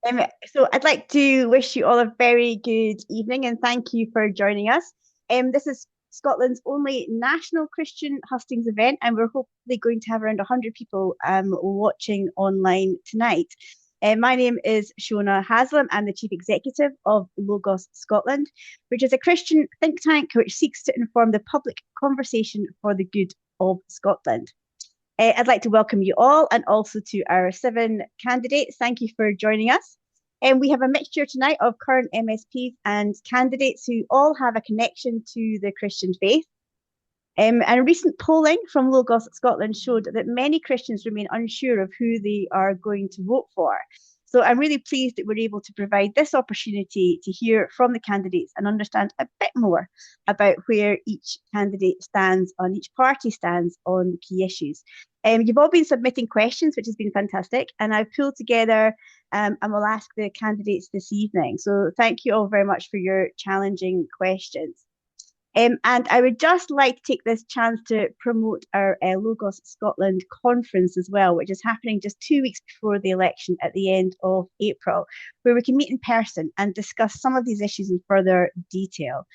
So I'd like to wish you all a very good evening and thank you for joining us. This is Scotland's only national Christian hustings event, and we're hopefully going to have around 100 people watching online tonight. My name is Shona Haslam. I'm the Chief Executive of Logos Scotland, which is a Christian think tank which seeks to inform the public conversation for the good of Scotland. I'd like to welcome you all and also to our 7 candidates. Thank you for joining us. We have a mixture tonight of current MSPs and candidates who all have a connection to the Christian faith. And recent polling from Logos Scotland showed that many Christians remain unsure of who they are going to vote for. So I'm really pleased that we're able to provide this opportunity to hear from the candidates and understand a bit more about where each candidate stands on, each party stands on key issues. You've all been submitting questions, which has been fantastic, and I've pulled together and will ask the candidates this evening. So thank you all very much for your challenging questions. And I would just like to take this chance to promote our Logos Scotland conference as well, which is happening just 2 weeks before the election at the end of April, where we can meet in person and discuss some of these issues in further detail.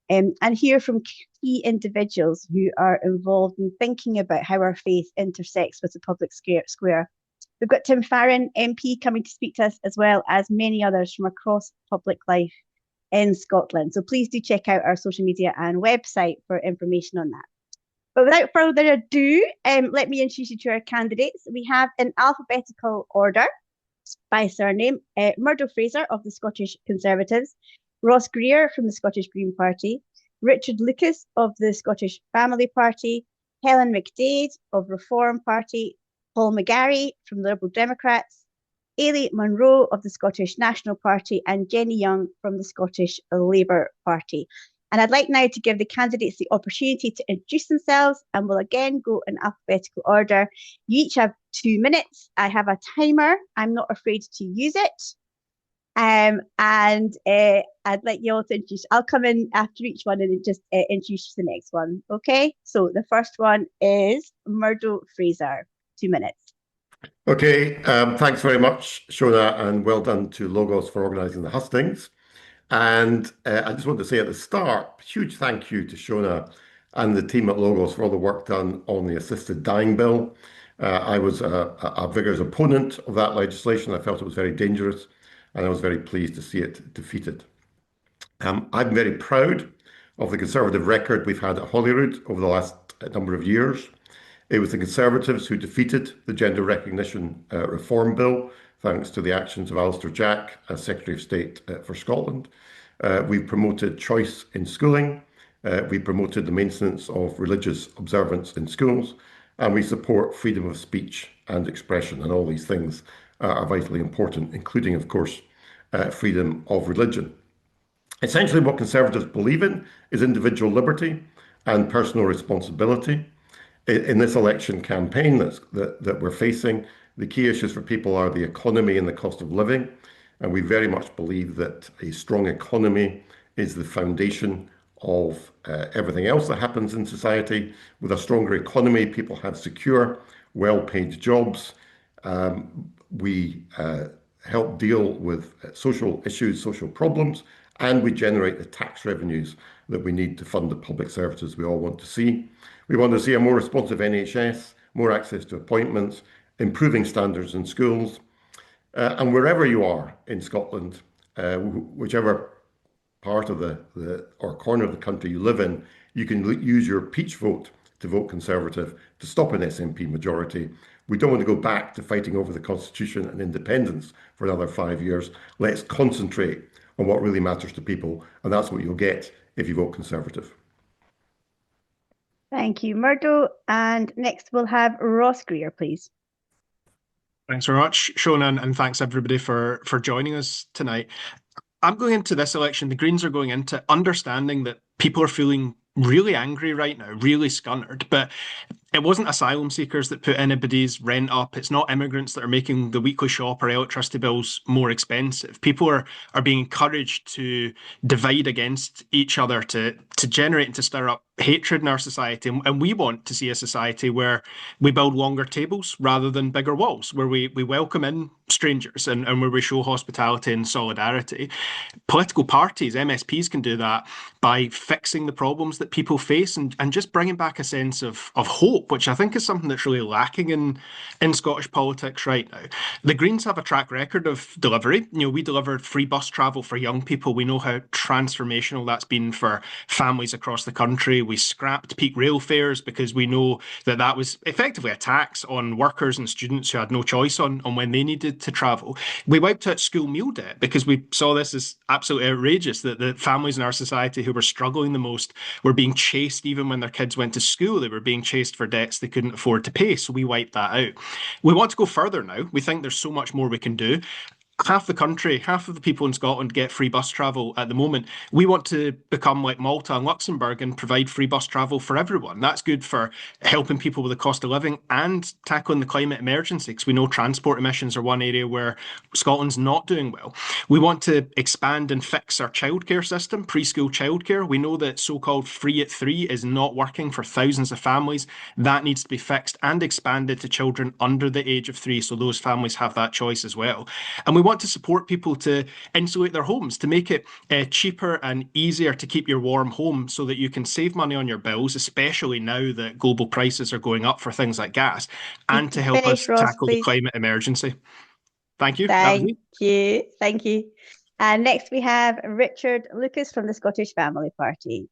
And hear from key individuals who are involved in thinking about how our faith intersects with the public square. We've got Tim Farron, MP, coming to speak to us, as well as many others from across public life in Scotland. So please do check out our social media and website for information on that. But without further ado, let me introduce you to our candidates. We have in alphabetical order by surname, Murdo Fraser of the Scottish Conservatives, Ross Greer from the Scottish Green Party, Richard Lucas of the Scottish Family Party, Helen McDade of Reform Party, Paul McGarry from the Liberal Democrats, Ailey Munro of the Scottish National Party, and Jenny Young from the Scottish Labour Party. And I'd like now to give the candidates the opportunity to introduce themselves, and we'll again go in alphabetical order. You each have 2 minutes. I have a timer. I'm not afraid to use it. And I'd like you all to introduce. I'll come in after each one and just introduce the next one. Okay. So the first one is Murdo Fraser. 2 minutes. Okay. Thanks very much, Shona, and well done to Logos for organising the hustings. And I just want to say at the start, huge thank you to Shona and the team at Logos for all the work done on the assisted dying bill. I was a vigorous opponent of that legislation. I felt it was very dangerous, and I was very pleased to see it defeated. I'm very proud of the Conservative record we've had at Holyrood over the last number of years. It was the Conservatives who defeated the Gender Recognition Reform Bill, thanks to the actions of Alistair Jack as Secretary of State for Scotland. We've promoted choice in schooling. We promoted the maintenance of religious observance in schools, and we support freedom of speech and expression. And all these things are vitally important, including, of course, freedom of religion. Essentially, what Conservatives believe in is individual liberty and personal responsibility. In this election campaign that we're facing, the key issues for people are the economy and the cost of living. And we very much believe that a strong economy is the foundation of everything else that happens in society. With a stronger economy, people have secure, well-paid jobs. We help deal with social issues, social problems, and we generate the tax revenues that we need to fund the public services we all want to see. We want to see a more responsive NHS, more access to appointments, improving standards in schools. And wherever you are in Scotland, whichever part of or corner of the country you live in, you can use your peach vote to vote Conservative to stop an SNP majority. We don't want to go back to fighting over the Constitution and independence for another 5 years. Let's concentrate on what really matters to people, and that's what you'll get if you vote Conservative. Thank you, Murdo. And next we'll have Ross Greer, please. Thanks very much, Shona, and thanks everybody for joining us tonight. I'm going into this election, the Greens are going into understanding that people are feeling really angry right now, really scunnered. But it wasn't asylum seekers that put anybody's rent up. It's not immigrants that are making the weekly shop or electricity bills more expensive. People are being encouraged to divide against each other, to generate and to stir up hatred in our society. And we want to see a society where we build longer tables rather than bigger walls, where we welcome in strangers and where we show hospitality and solidarity. Political parties, MSPs, can do that by fixing the problems that people face and just bringing back a sense of hope, which I think is something that's really lacking in Scottish politics right now. The Greens have a track record of delivery. We delivered free bus travel for young people. We know how transformational that's been for families across the country. We scrapped peak rail fares because we know that that was effectively a tax on workers and students who had no choice on when they needed to travel. We wiped out school meal debt because we saw this as absolutely outrageous, that the families in our society who were struggling the most were being chased even when their kids went to school. They were being chased for debts they couldn't afford to pay. So we wiped that out. We want to go further now. We think there's so much more we can do. Half the country, half of the people in Scotland get free bus travel at the moment. We want to become like Malta and Luxembourg and provide free bus travel for everyone. That's good for helping people with the cost of living and tackling the climate emergency, because we know transport emissions are one area where Scotland's not doing well. We want to expand and fix our childcare system, preschool childcare. We know that so-called free at three is not working for thousands of families. That needs to be fixed and expanded to children under the age of 3, so those families have that choice as well. And we want to support people to insulate their homes, to make it cheaper and easier to keep your warm home so that you can save money on your bills, especially now that global prices are going up for things like gas, and to help Finish, us Ross, tackle the please. climate emergency. Thank you. That was Thank me. you. Thank you. And next we have Richard Lucas from the Scottish Family Party.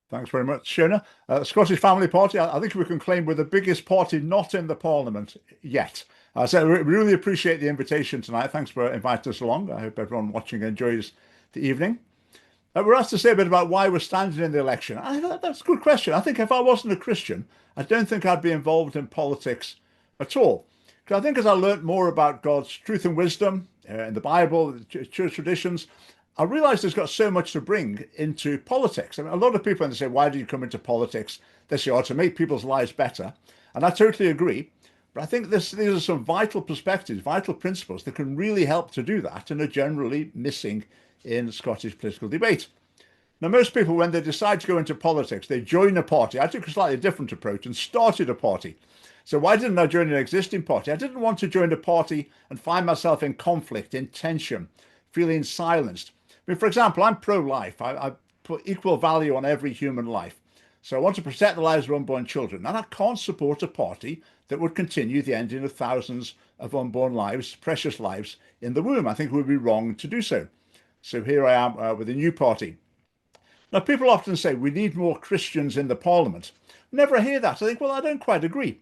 Thanks very much, Shona. Scottish Family Party, I think we can claim we're the biggest party not in the Parliament yet. So we really appreciate the invitation tonight. Thanks for inviting us along. I hope everyone watching enjoys the evening. We're asked to say a bit about why we're standing in the election. I thought that's a good question. I think if I wasn't a Christian, I don't think I'd be involved in politics at all. Because I think as I learnt more about God's truth and wisdom in the Bible, the church traditions, I realised it's got so much to bring into politics. I mean, a lot of people, when they say, why do you come into politics? They say, oh, to make people's lives better. And I totally agree. But I think these are some vital perspectives, vital principles that can really help to do that and are generally missing in Scottish political debate. Now, most people, when they decide to go into politics, they join a party. I took a slightly different approach and started a party. So why didn't I join an existing party? I didn't want to join a party and find myself in conflict, in tension, feeling silenced. I mean, for example, I'm pro-life. I put equal value on every human life. So I want to protect the lives of unborn children. And I can't support a party that would continue the ending of thousands of unborn lives, precious lives, in the womb. I think it would be wrong to do so. So here I am with a new party. Now, people often say we need more Christians in the Parliament. Whenever I hear that, I think, well, I don't quite agree.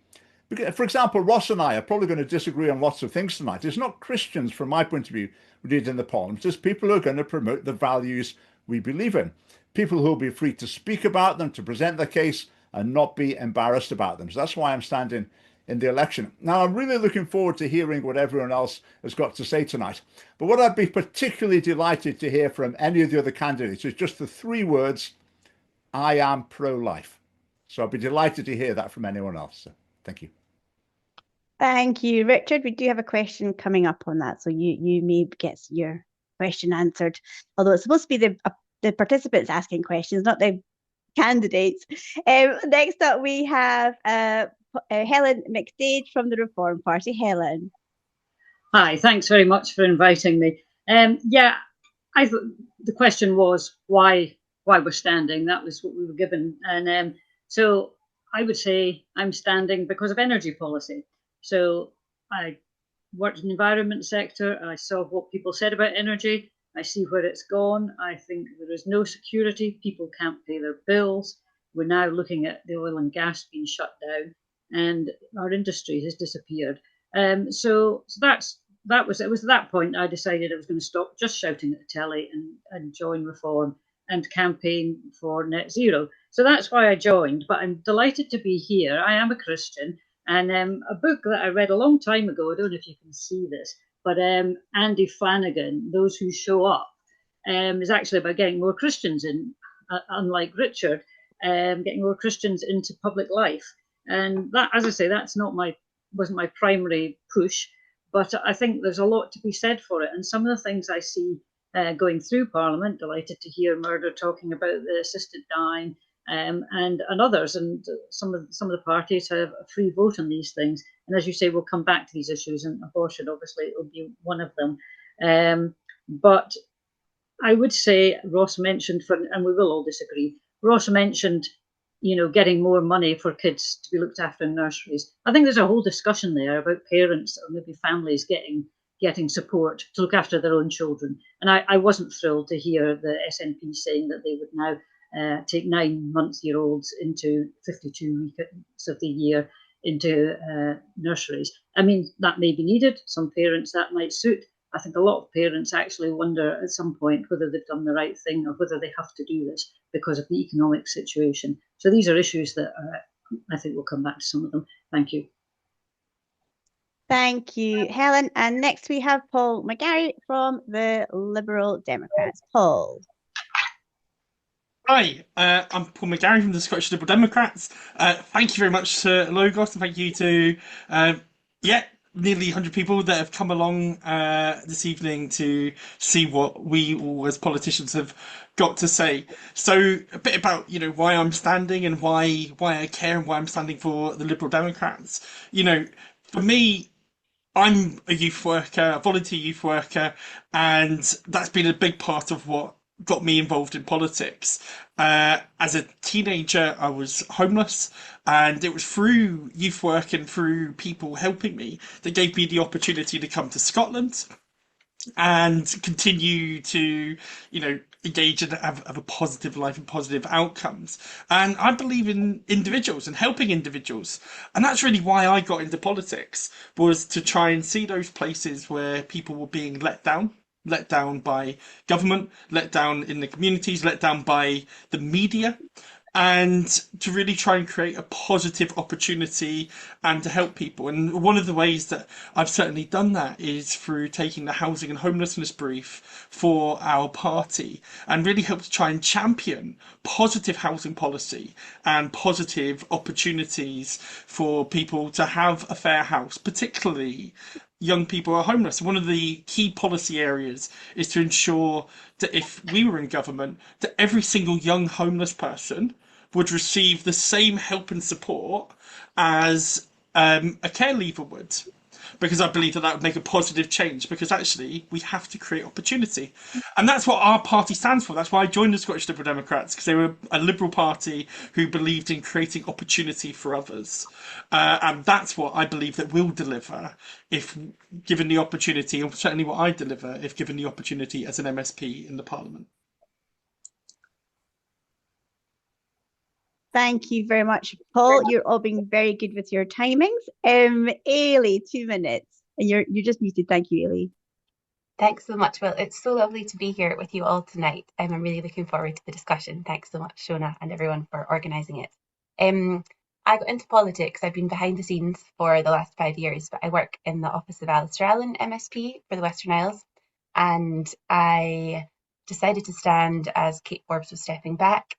Because, for example, Ross and I are probably going to disagree on lots of things tonight. It's not Christians, from my point of view, we need in the Parliament. It's people who are going to promote the values we believe in. People who will be free to speak about them, to present their case, and not be embarrassed about them. So that's why I'm standing in the election. Now, I'm really looking forward to hearing what everyone else has got to say tonight. But what I'd be particularly delighted to hear from any of the other candidates is just the 3 words, I am pro-life. So I'd be delighted to hear that from anyone else. So, thank you. Thank you, Richard. We do have a question coming up on that, so you may get your question answered. Although it's supposed to be the participants asking questions, not the candidates. Next up, we have Helen McDade from the Reform Party. Helen. Hi, thanks very much for inviting me. Yeah, I thought the question was why we're standing. That was what we were given, and so I would say I'm standing because of energy policy. So I worked in the environment sector. I saw what people said about energy. I see where it's gone. I think there is no security. People can't pay their bills. We're now looking at the oil and gas being shut down, and our industry has disappeared. So that was at that point I decided I was going to stop just shouting at the telly and join Reform and campaign for net zero. So that's why I joined. But I'm delighted to be here. I am a Christian. And a book that I read a long time ago, I don't know if you can see this, but Andy Flanagan, Those Who Show Up, is actually about getting more Christians in, unlike Richard, getting more Christians into public life. And that, as I say, wasn't my primary push, but I think there's a lot to be said for it. And some of the things I see going through Parliament, delighted to hear Murdo talking about the assisted dying, and others, and some of the parties have a free vote on these things. And as you say, we'll come back to these issues, and abortion obviously will be one of them. But I would say Ross mentioned, and we will all disagree, Ross mentioned, getting more money for kids to be looked after in nurseries. I think there's a whole discussion there about parents or maybe families getting support to look after their own children. And I wasn't thrilled to hear the SNP saying that they would now take 9-month-year-olds into 52 weeks of the year into nurseries. I mean, that may be needed. Some parents that might suit. I think a lot of parents actually wonder at some point whether they've done the right thing or whether they have to do this because of the economic situation. So these are issues that I think we'll come back to some of them. Thank you. Thank you, Helen. And next we have Paul McGarry from the Liberal Democrats. Paul. Hi, I'm Paul McGarry from the Scottish Liberal Democrats. Thank you very much to Logos, and thank you to nearly 100 people that have come along this evening to see what we all as politicians have got to say. So a bit about why I'm standing and why I care and why I'm standing for the Liberal Democrats. For me, I'm a youth worker, a volunteer youth worker, and that's been a big part of what got me involved in politics. As a teenager, I was homeless, and it was through youth work and through people helping me that gave me the opportunity to come to Scotland and continue to, engage and have a positive life and positive outcomes. And I believe in individuals and helping individuals. And that's really why I got into politics, was to try and see those places where people were being let down by government, let down in the communities, let down by the media, and to really try and create a positive opportunity and to help people. And one of the ways that I've certainly done that is through taking the housing and homelessness brief for our party and really help to try and champion positive housing policy and positive opportunities for people to have a fair house, particularly young people are homeless. One of the key policy areas is to ensure that if we were in government, that every single young homeless person would receive the same help and support as a care leaver would. Because I believe that would make a positive change, because actually we have to create opportunity. And that's what our party stands for. That's why I joined the Scottish Liberal Democrats, because they were a Liberal party who believed in creating opportunity for others. And that's what I believe that will deliver if given the opportunity, and certainly what I deliver if given the opportunity as an MSP in the Parliament. Thank you very much, Paul. You're all being very good with your timings. Ailey, 2 minutes. And you're just muted. Thank you, Ailey. Thanks so much. Well, it's so lovely to be here with you all tonight. I'm really looking forward to the discussion. Thanks so much, Shona, and everyone for organising it. I got into politics. I've been behind the scenes for the last 5 years, but I work in the office of Alistair Allen, MSP for the Western Isles. And I decided to stand as Kate Forbes was stepping back.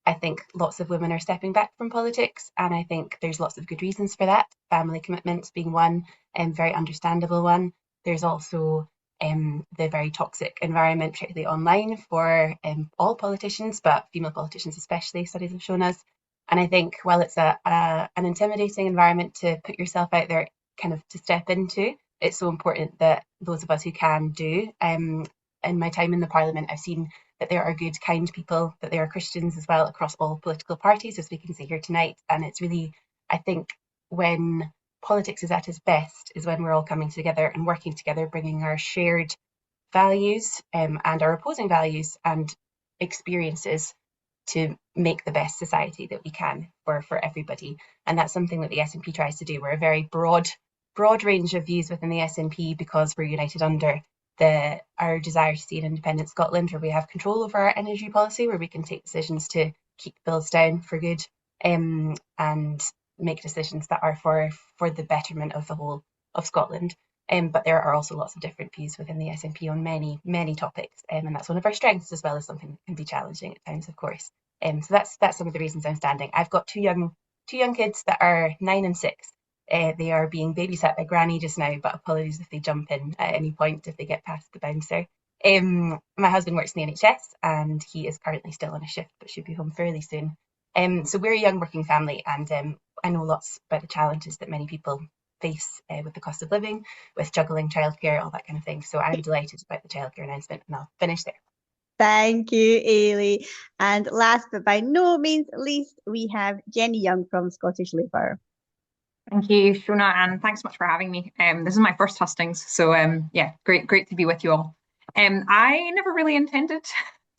I think lots of women are stepping back from politics, and I think there's lots of good reasons for that. Family commitments being one, very understandable one. There's also the very toxic environment, particularly online, for all politicians, but female politicians especially, studies have shown us. And I think while it's an intimidating environment to put yourself out there, kind of to step into, it's so important that those of us who can do. In my time in the Parliament, I've seen that there are good, kind people, that there are Christians as well across all political parties, as we can see here tonight. And it's really, I think, when politics is at its best is when we're all coming together and working together, bringing our shared values and our opposing values and experiences to make the best society that we can for everybody. And that's something that the SNP tries to do. We're a very broad range of views within the SNP because we're united under our desire to see an independent Scotland where we have control over our energy policy, where we can take decisions to keep bills down for good and make decisions that are for the betterment of the whole of Scotland. But there are also lots of different views within the SNP on many topics, and that's one of our strengths, as well as something that can be challenging at times, of course. So that's some of the reasons I'm standing. I've got 2 young two young kids that are 9 and 6. They are being babysat by Granny just now, but apologies if they jump in at any point if they get past the bouncer. My husband works in the NHS and he is currently still on a shift, but should be home fairly soon. So we're a young working family, and I know lots about the challenges that many people face with the cost of living, with juggling childcare, all that kind of thing. So I'm delighted about the childcare announcement, and I'll finish there. Thank you, Ailey. And last but by no means least, we have Jenny Young from Scottish Labour. Thank you, Shona, and thanks so much for having me. This is my first Hustings, so yeah, great to be with you all. I never really intended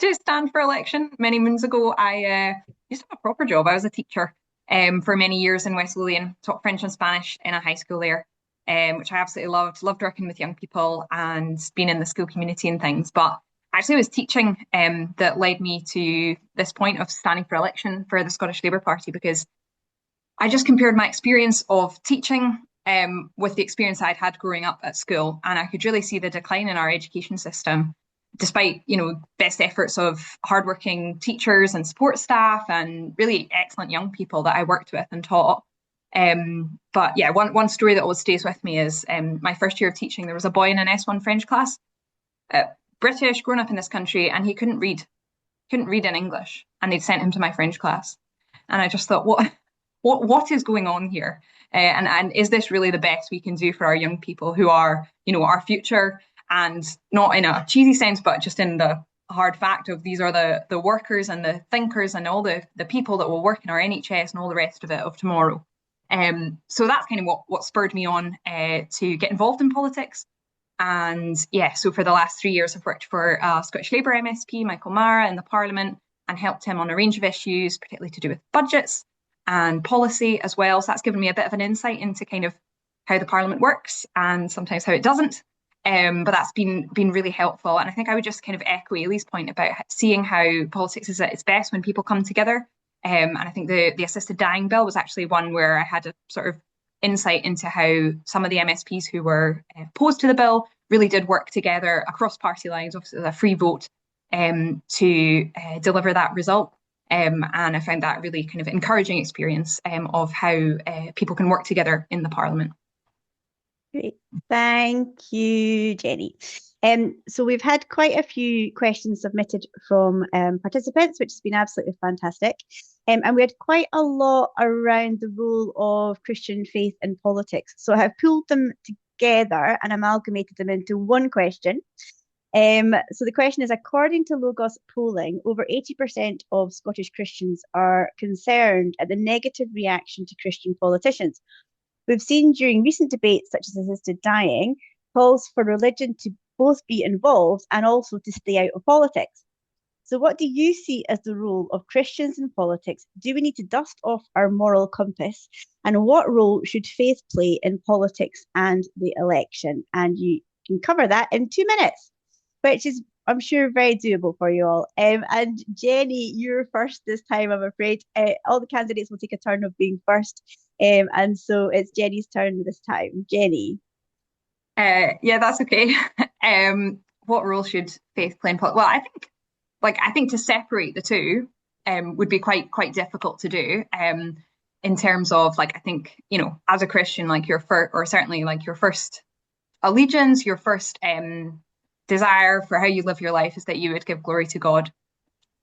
to stand for election. Many moons ago, I used to have a proper job. I was a teacher for many years in West Lothian, taught French and Spanish in a high school there, which I absolutely loved. Loved working with young people and being in the school community and things. But actually, it was teaching that led me to this point of standing for election for the Scottish Labour Party, because I just compared my experience of teaching with the experience I'd had growing up at school, and I could really see the decline in our education system, despite, best efforts of hardworking teachers and support staff and really excellent young people that I worked with and taught. But yeah, one story that always stays with me is my first year of teaching. There was a boy in an S1 French class, British, grown up in this country, and he couldn't read in English, and they'd sent him to my French class, and I just thought, what is going on here? And is this really the best we can do for our young people who are, our future, and not in a cheesy sense, but just in the hard fact of these are the workers and the thinkers and all the people that will work in our NHS and all the rest of it of tomorrow. So that's kind of what spurred me on to get involved in politics. And yeah, so for the last 3 years, I've worked for Scottish Labour MSP, Michael Mara, in the Parliament, and helped him on a range of issues, particularly to do with budgets and policy as well. So that's given me a bit of an insight into kind of how the Parliament works and sometimes how it doesn't. But that's been really helpful. And I think I would just kind of echo Ailey's point about seeing how politics is at its best when people come together. And I think the assisted dying bill was actually one where I had a sort of insight into how some of the MSPs who were opposed to the bill really did work together across party lines, obviously a free vote, to deliver that result. And I found that really kind of encouraging experience of how people can work together in the Parliament. Great. Thank you, Jenny. So we've had quite a few questions submitted from participants, which has been absolutely fantastic. And we had quite a lot around the role of Christian faith in politics. So I have pulled them together and amalgamated them into one question. So the question is, according to Logos polling, over 80% of Scottish Christians are concerned at the negative reaction to Christian politicians. We've seen during recent debates, such as assisted dying, calls for religion to both be involved and also to stay out of politics. So what do you see as the role of Christians in politics? Do we need to dust off our moral compass? And what role should faith play in politics and the election? And you can cover that in 2 minutes, which is, I'm sure, very doable for you all. And Jenny, you're first this time, I'm afraid. All the candidates will take a turn of being first. And so it's Jenny's turn this time. Jenny. Yeah, that's okay. What role should faith play in politics? Well, I think to separate the two would be quite difficult to do. In terms of, I think, as a Christian, your first, or certainly your first allegiance, your first desire for how you live your life is that you would give glory to God.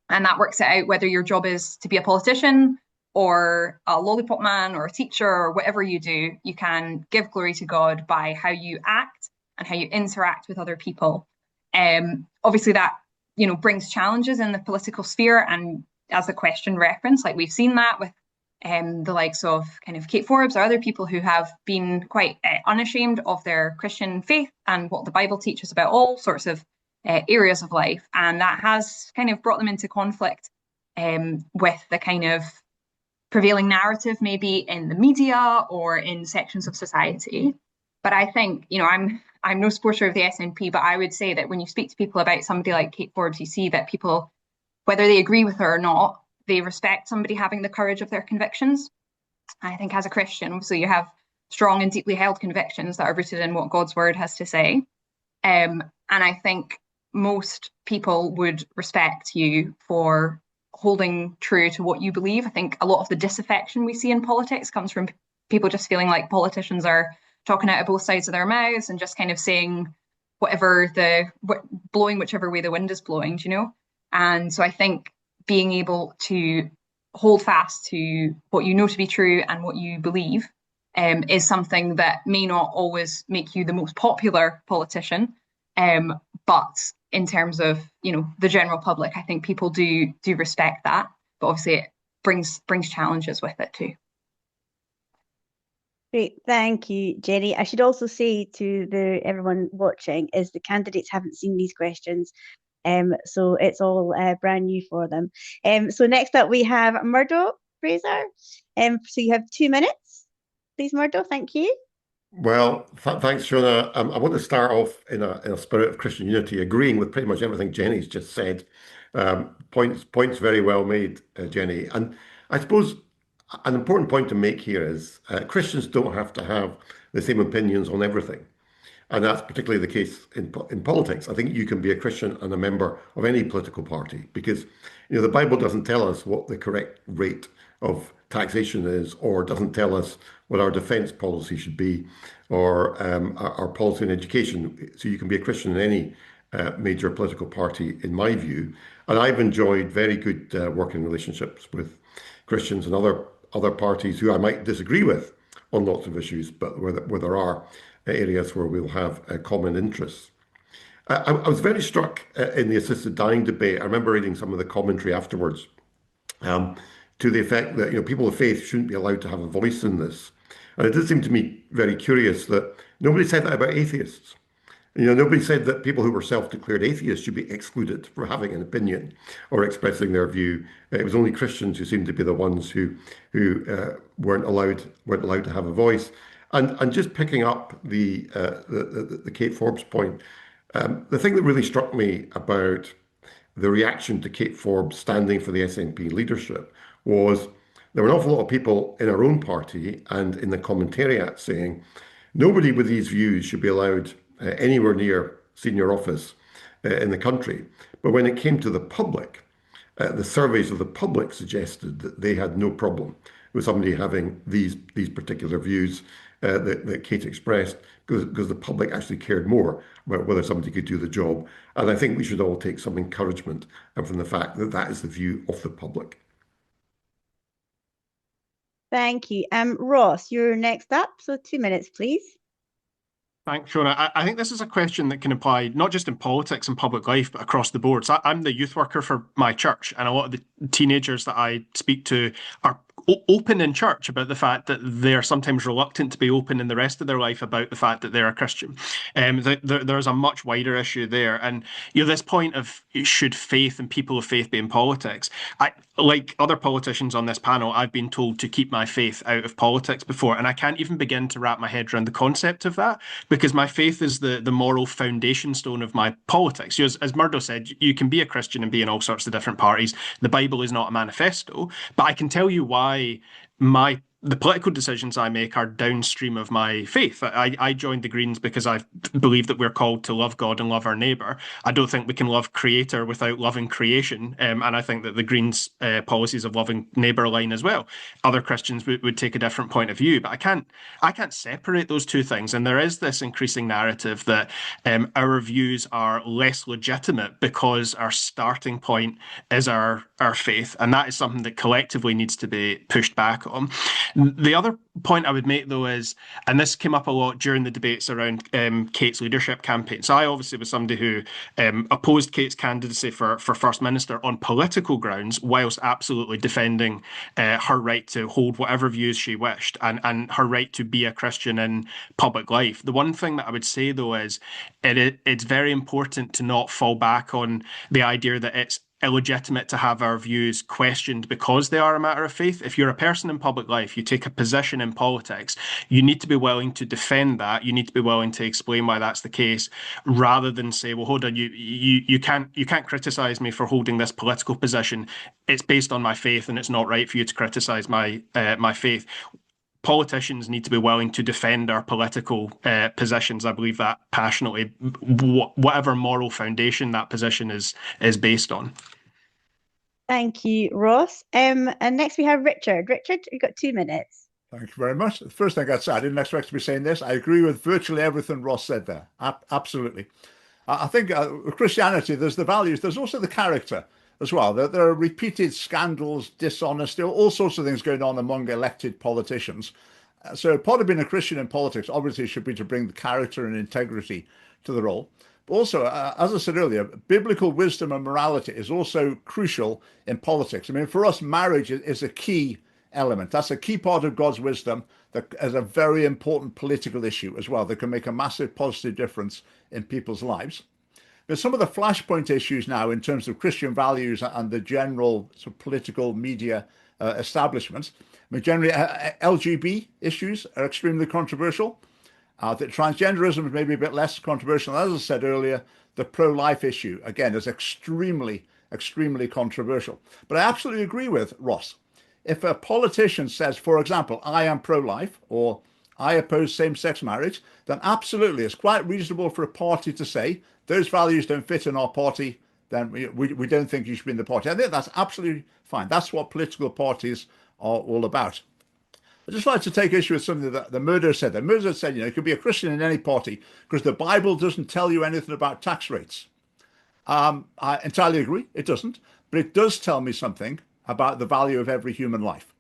And that works it out whether your job is to be a politician or a lollipop man or a teacher or whatever you do. You can give glory to God by how you act and how you interact with other people. Obviously that, brings challenges in the political sphere. And as the question referenced, we've seen that with the likes of kind of Kate Forbes or other people who have been quite unashamed of their Christian faith and what the Bible teaches about all sorts of areas of life. And that has kind of brought them into conflict with the kind of prevailing narrative, maybe in the media or in sections of society. But I think, I'm no supporter of the SNP, but I would say that when you speak to people about somebody like Kate Forbes, you see that people, whether they agree with her or not, they respect somebody having the courage of their convictions. I think as a Christian, obviously you have strong and deeply held convictions that are rooted in what God's word has to say. And I think most people would respect you for holding true to what you believe. I think a lot of the disaffection we see in politics comes from people just feeling like politicians are talking out of both sides of their mouths and just kind of saying blowing whichever way the wind is blowing, you know? And so I think being able to hold fast to what you know to be true and what you believe is something that may not always make you the most popular politician, but in terms of, you know, the general public, I think people do respect that. But obviously, it brings challenges with it too. Great, thank you, Jenny. I should also say to everyone watching is the candidates haven't seen these questions, so it's all brand new for them. So next up we have Murdo Fraser. So you have 2 minutes, please, Murdo. Thank you. Well, thanks, Shona. I want to start off in a spirit of Christian unity, agreeing with pretty much everything Jenny's just said. Points very well made, Jenny. And I suppose an important point to make here is Christians don't have to have the same opinions on everything. And that's particularly the case in politics. I think you can be a Christian and a member of any political party because, you know, the Bible doesn't tell us what the correct rate of taxation is, or doesn't tell us what our defense policy should be, or our policy in education. So you can be a Christian in any major political party, in my view. And I've enjoyed very good working relationships with Christians and other parties who I might disagree with on lots of issues, but where there are areas where we'll have common interests. I was very struck in the assisted dying debate. I remember reading some of the commentary afterwards to the effect that, you know, people of faith shouldn't be allowed to have a voice in this. And it did seem to me very curious that nobody said that about atheists. You know, nobody said that people who were self-declared atheists should be excluded from having an opinion or expressing their view. It was only Christians who seemed to be the ones who weren't allowed to have a voice. And just picking up the Kate Forbes point, the thing that really struck me about the reaction to Kate Forbes standing for the SNP leadership was there were an awful lot of people in our own party and in the commentariat saying nobody with these views should be allowed anywhere near senior office in the country. But when it came to the public, the surveys of the public suggested that they had no problem with somebody having these particular views that Kate expressed, because the public actually cared more about whether somebody could do the job. And I think we should all take some encouragement from the fact that that is the view of the public. Thank you. Ross, you're next up. So 2 minutes, please. Thanks, Shona. I think this is a question that can apply not just in politics and public life, but across the board. So I'm the youth worker for my church, and a lot of the teenagers that I speak to are open in church about the fact that they're sometimes reluctant to be open in the rest of their life about the fact that they're a Christian. There's a much wider issue there. And, you know, this point of should faith and people of faith be in politics, like other politicians on this panel, I've been told to keep my faith out of politics before, and I can't even begin to wrap my head around the concept of that, because my faith is the moral foundation stone of my politics. You know, as Murdo said, you can be a Christian and be in all sorts of different parties. The Bible is not a manifesto, but I can tell you why the political decisions I make are downstream of my faith. I joined the Greens because I believe that we're called to love God and love our neighbour. I don't think we can love Creator without loving creation. And I think that the Greens' policies of loving neighbour align as well. Other Christians would take a different point of view, but I can't separate those two things. And there is this increasing narrative that our views are less legitimate because our starting point is our faith. And that is something that collectively needs to be pushed back on. The other point I would make, though, is, and this came up a lot during the debates around Kate's leadership campaign. So I obviously was somebody who opposed Kate's candidacy for First Minister on political grounds, whilst absolutely defending her right to hold whatever views she wished and her right to be a Christian in public life. The one thing that I would say, though, is it's very important to not fall back on the idea that it's illegitimate to have our views questioned because they are a matter of faith. If you're a person in public life, you take a position in politics, you need to be willing to defend that. You need to be willing to explain why that's the case, rather than say, well, hold on, you can't criticize me for holding this political position. It's based on my faith, and it's not right for you to criticize my faith. Politicians need to be willing to defend our political positions. I believe that passionately, whatever moral foundation that position is based on. Thank you, Ross. And next we have Richard. Richard, you've got 2 minutes. Thank you very much. The first thing I'd say, I didn't expect to be saying this. I agree with virtually everything Ross said there. Absolutely. I think with Christianity, there's the values, there's also the character as well. There are repeated scandals, dishonesty, all sorts of things going on among elected politicians. So part of being a Christian in politics obviously should be to bring the character and integrity to the role. But also, as I said earlier, biblical wisdom and morality is also crucial in politics. I mean, for us, marriage is a key element. That's a key part of God's wisdom that is a very important political issue as well that can make a massive positive difference in people's lives. There's some of the flashpoint issues now in terms of Christian values and the general sort of political media establishments. I mean, generally, LGB issues are extremely controversial. That transgenderism is maybe a bit less controversial. As I said earlier, the pro-life issue, again, is extremely, extremely controversial. But I absolutely agree with Ross. If a politician says, for example, I am pro-life or I oppose same-sex marriage, then absolutely it's quite reasonable for a party to say those values don't fit in our party, then we don't think you should be in the party. I think that's absolutely fine. That's what political parties are all about. I'd just like to take issue with something that the Murdo said. The Murdo said, you could be a Christian in any party because the Bible doesn't tell you anything about tax rates. I entirely agree, it doesn't, but it does tell me something about the value of every human life.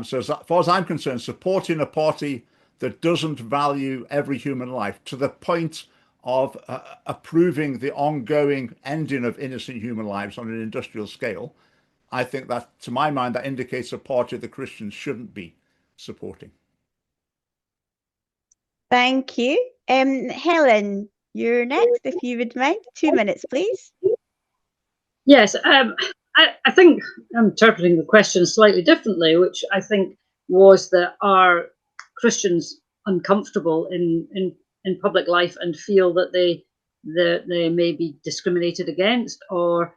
So as far as I'm concerned, supporting a party that doesn't value every human life to the point of approving the ongoing ending of innocent human lives on an industrial scale, I think that, to my mind, that indicates a party that Christians shouldn't be supporting. Thank you. Helen, you're next, if you would mind. 2 minutes, please. Yes, I think I'm interpreting the question slightly differently, which I think was that are Christians uncomfortable in public life and feel that they may be discriminated against, or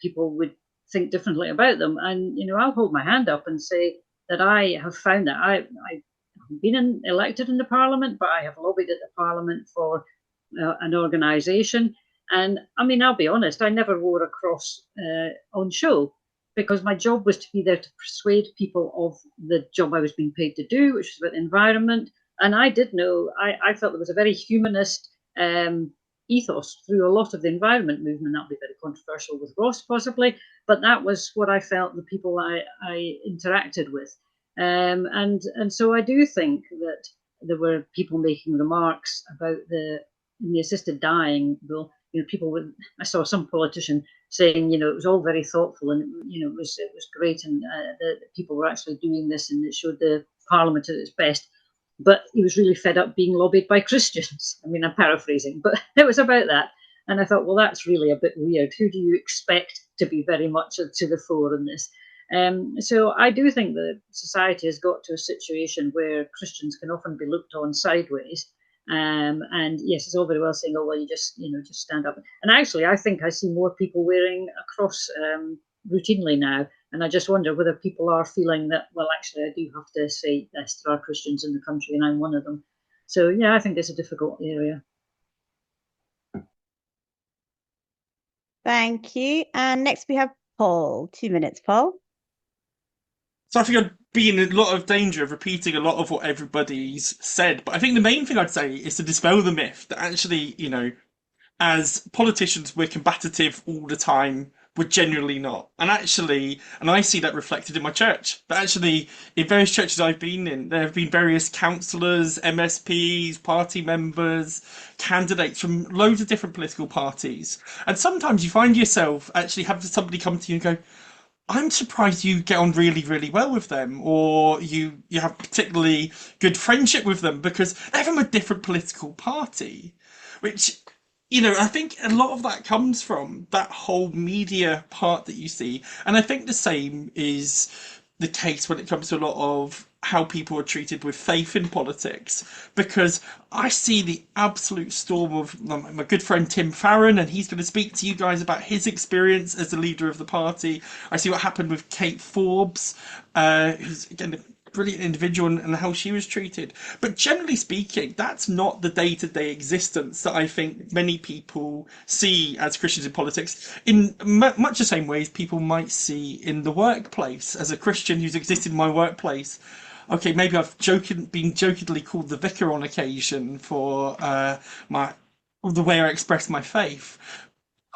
people would think differently about them. And I'll hold my hand up and say that I have found that I haven't been elected in the Parliament, but I have lobbied at the Parliament for an organisation. And I mean, I'll be honest, I never wore a cross on show because my job was to be there to persuade people of the job I was being paid to do, which was about the environment. And I did know, I felt there was a very humanist ethos through a lot of the environment movement. That'll be very controversial with Ross possibly, but that was what I felt the people I interacted with. And so I do think that there were people making remarks about in the assisted dying bill. I saw some politician saying, it was all very thoughtful and, it was great, and the people were actually doing this and it showed the Parliament at its best. But he was really fed up being lobbied by Christians. I mean, I'm paraphrasing, but it was about that. And I thought, well, that's really a bit weird. Who do you expect to be very much to the fore in this? So I do think that society has got to a situation where Christians can often be looked on sideways. And yes, it's all very well saying, oh, well, you just stand up. And actually, I think I see more people wearing a cross routinely now. And I just wonder whether people are feeling that, well, actually, I do have to say yes, there are Christians in the country and I'm one of them. So, yeah, I think it's a difficult area. Thank you. And next we have Paul. 2 minutes, Paul. So I think I'd be in a lot of danger of repeating a lot of what everybody's said. But I think the main thing I'd say is to dispel the myth that actually, as politicians, we're combative all the time. We're generally not. And I see that reflected in my church. But actually, in various churches I've been in, there have been various councillors, MSPs, party members, candidates from loads of different political parties. And sometimes you find yourself actually having somebody come to you and go, I'm surprised you get on really, really well with them, or you have particularly good friendship with them because they're from a different political party, which, I think a lot of that comes from that whole media part that you see. And I think the same is the case when it comes to a lot of how people are treated with faith in politics, because I see the absolute storm of my good friend Tim Farron, and he's going to speak to you guys about his experience as the leader of the party. I see what happened with Kate Forbes, who's again brilliant individual and how she was treated. But generally speaking, that's not the day-to-day existence that I think many people see as Christians in politics, in much the same ways people might see in the workplace. As a Christian who's existed in my workplace, okay, maybe I've been jokingly called the vicar on occasion for my the way I express my faith.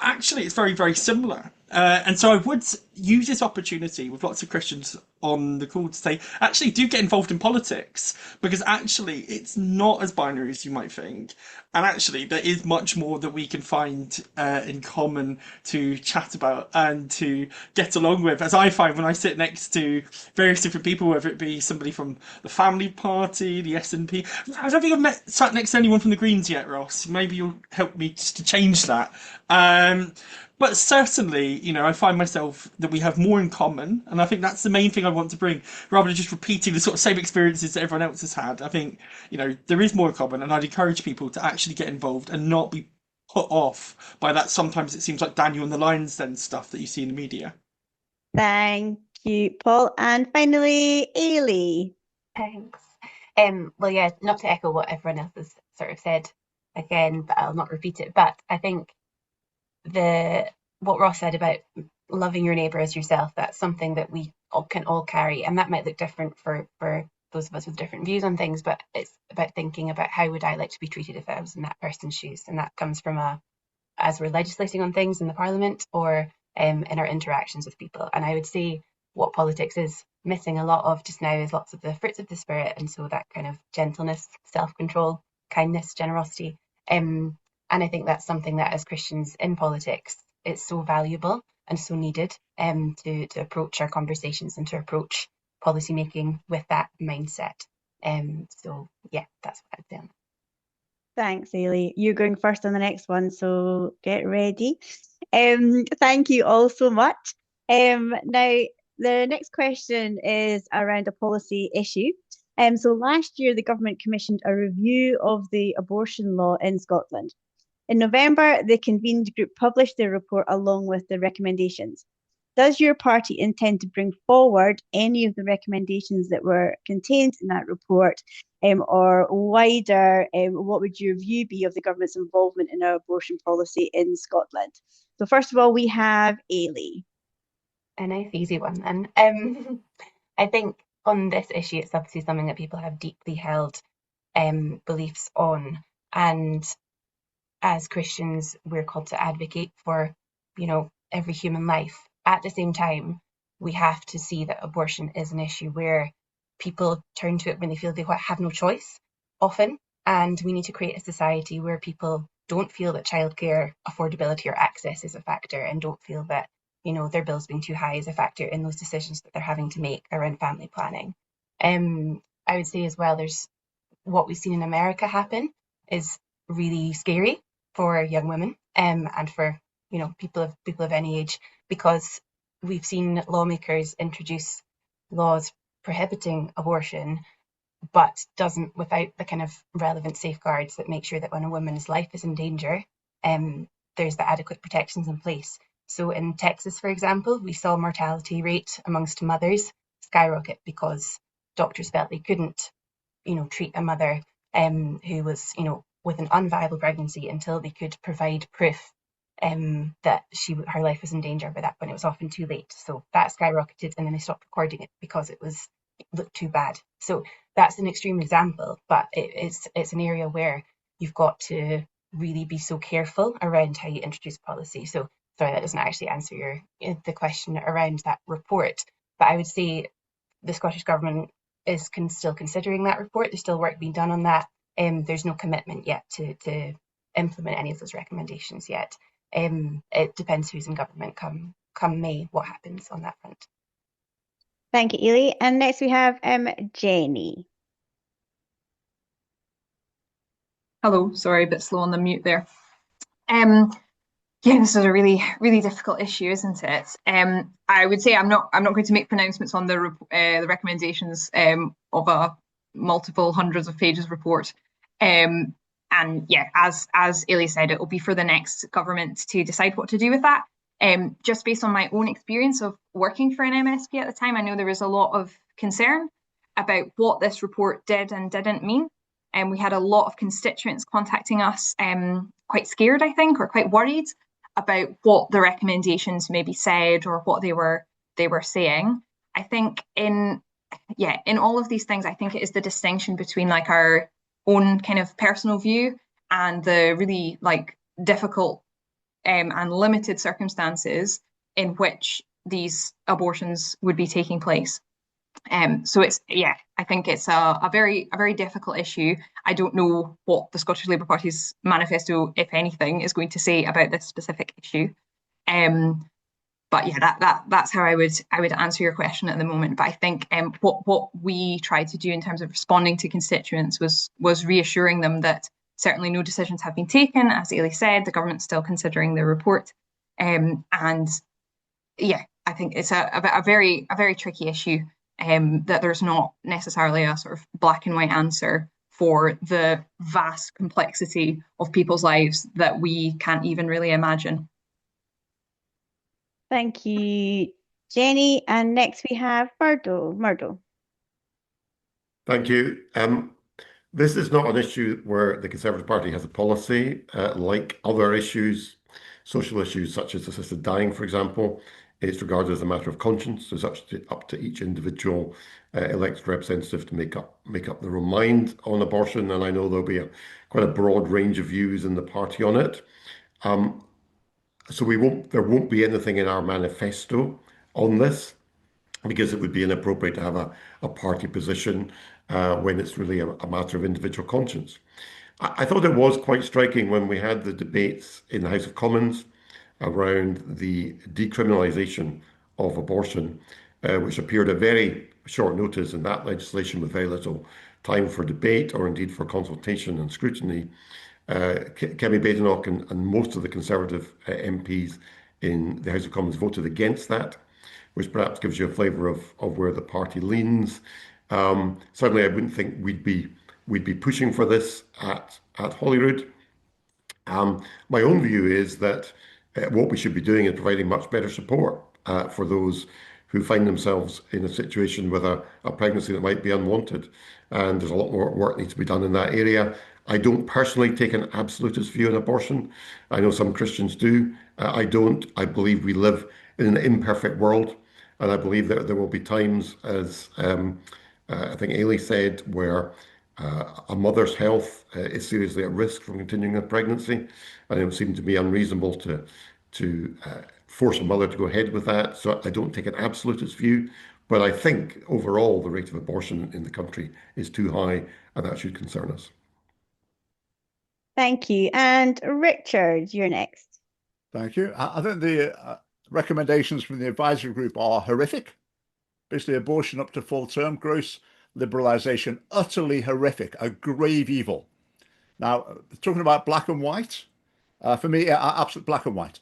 Actually, it's very, very similar. And so I would use this opportunity with lots of Christians on the call to say, actually, do get involved in politics, because actually it's not as binary as you might think. And actually, there is much more that we can find in common to chat about and to get along with. As I find when I sit next to various different people, whether it be somebody from the Family Party, the SNP. I don't think I've sat next to anyone from the Greens yet, Ross. Maybe you'll help me just to change that. But certainly, I find myself that we have more in common, and I think that's the main thing I want to bring, rather than just repeating the sort of same experiences that everyone else has had. I think, there is more in common, and I'd encourage people to actually get involved and not be put off by that. Sometimes it seems like Daniel and the Lions Den stuff that you see in the media. Thank you, Paul. And finally, Ailey. Thanks. Well, yeah, not to echo what everyone else has sort of said again, but I'll not repeat it. But I think what Ross said about loving your neighbour as yourself, that's something that we can all carry, and that might look different for those of us with different views on things, but it's about thinking about how would I like to be treated if I was in that person's shoes, and that comes from as we're legislating on things in the Parliament or in our interactions with people. And I would say what politics is missing a lot of just now is lots of the fruits of the Spirit, and so that kind of gentleness, self-control, kindness, generosity. And I think that's something that as Christians in politics, it's so valuable and so needed to approach our conversations and to approach policy making with that mindset. So yeah, that's what I'd say. Thanks, Ailey. You're going first on the next one, so get ready. Thank you all so much. Now, the next question is around a policy issue. So last year, the government commissioned a review of the abortion law in Scotland. In November, the convened group published their report along with the recommendations. Does your party intend to bring forward any of the recommendations that were contained in that report, or wider, what would your view be of the government's involvement in our abortion policy in Scotland? So first of all, we have Ailey. A nice easy one then. I think on this issue, it's obviously something that people have deeply held beliefs on, and as Christians, we're called to advocate for, every human life. At the same time, we have to see that abortion is an issue where people turn to it when they feel they have no choice, often, and we need to create a society where people don't feel that childcare affordability or access is a factor, and don't feel that, their bills being too high is a factor in those decisions that they're having to make around family planning. I would say as well, there's what we've seen in America happen is really scary for young women and for people of any age, because we've seen lawmakers introduce laws prohibiting abortion, but without the kind of relevant safeguards that make sure that when a woman's life is in danger, there's the adequate protections in place. So in Texas, for example, we saw mortality rate amongst mothers skyrocket because doctors felt they couldn't treat a mother who was with an unviable pregnancy until they could provide proof that her life was in danger by that point. It was often too late. So that skyrocketed, and then they stopped recording it because it looked too bad. So that's an extreme example, but it's an area where you've got to really be so careful around how you introduce policy. So sorry, that doesn't actually answer the question around that report, but I would say the Scottish Government is still considering that report. There's still work being done on that. There's no commitment yet to implement any of those recommendations yet. It depends who's in government come May, what happens on that front. Thank you, Ailey. And next we have Jenny. Hello, sorry, a bit slow on the mute there. Yeah, this is a really, really difficult issue, isn't it? I would say I'm not going to make pronouncements on the recommendations of a multiple hundreds of pages report. And yeah, as Ailey said, it will be for the next government to decide what to do with that. Just based on my own experience of working for an MSP at the time, I know there was a lot of concern about what this report did and didn't mean. And we had a lot of constituents contacting us, quite scared, I think, or quite worried about what the recommendations maybe said or what they were saying. I think in all of these things, I think it is the distinction between like our own kind of personal view and the really like difficult and limited circumstances in which these abortions would be taking place. So it's, I think it's a very difficult issue. I don't know what the Scottish Labour Party's manifesto, if anything, is going to say about this specific issue. But yeah, that's how I would answer your question at the moment. But I think what we tried to do in terms of responding to constituents was reassuring them that certainly no decisions have been taken. As Ailey said, the government's still considering the report. And yeah, I think it's a very tricky issue. That there's not necessarily a sort of black and white answer for the vast complexity of people's lives that we can't even really imagine. Thank you, Jenny. And next we have Murdo. Thank you. This is not an issue where the Conservative Party has a policy, like other issues, social issues such as assisted dying, for example. It's regarded as a matter of conscience. It's up to each individual elected representative to make up their own mind on abortion, and I know there'll be quite a broad range of views in the party on it. So there won't be anything in our manifesto on this, because it would be inappropriate to have a party position when it's really a matter of individual conscience. I thought it was quite striking when we had the debates in the House of Commons around the decriminalisation of abortion, which appeared at very short notice in that legislation with very little time for debate or indeed for consultation and scrutiny. Kemi Badenoch and most of the Conservative MPs in the House of Commons voted against that, which perhaps gives you a flavour of where the party leans. Certainly, I wouldn't think we'd be pushing for this at Holyrood. My own view is that what we should be doing is providing much better support for those who find themselves in a situation with a pregnancy that might be unwanted. And there's a lot more work needs to be done in that area. I don't personally take an absolutist view on abortion. I know some Christians do. I don't. I believe we live in an imperfect world. And I believe that there will be times, as I think Ailey said, where a mother's health is seriously at risk from continuing a pregnancy. And it would seem to be unreasonable to force a mother to go ahead with that. So I don't take an absolutist view. But I think overall the rate of abortion in the country is too high, and that should concern us. Thank you. And Richard, you're next. Thank you. I think the recommendations from the advisory group are horrific. Basically, abortion up to full term, gross liberalisation, utterly horrific, a grave evil. Now, talking about black and white, for me, absolute black and white.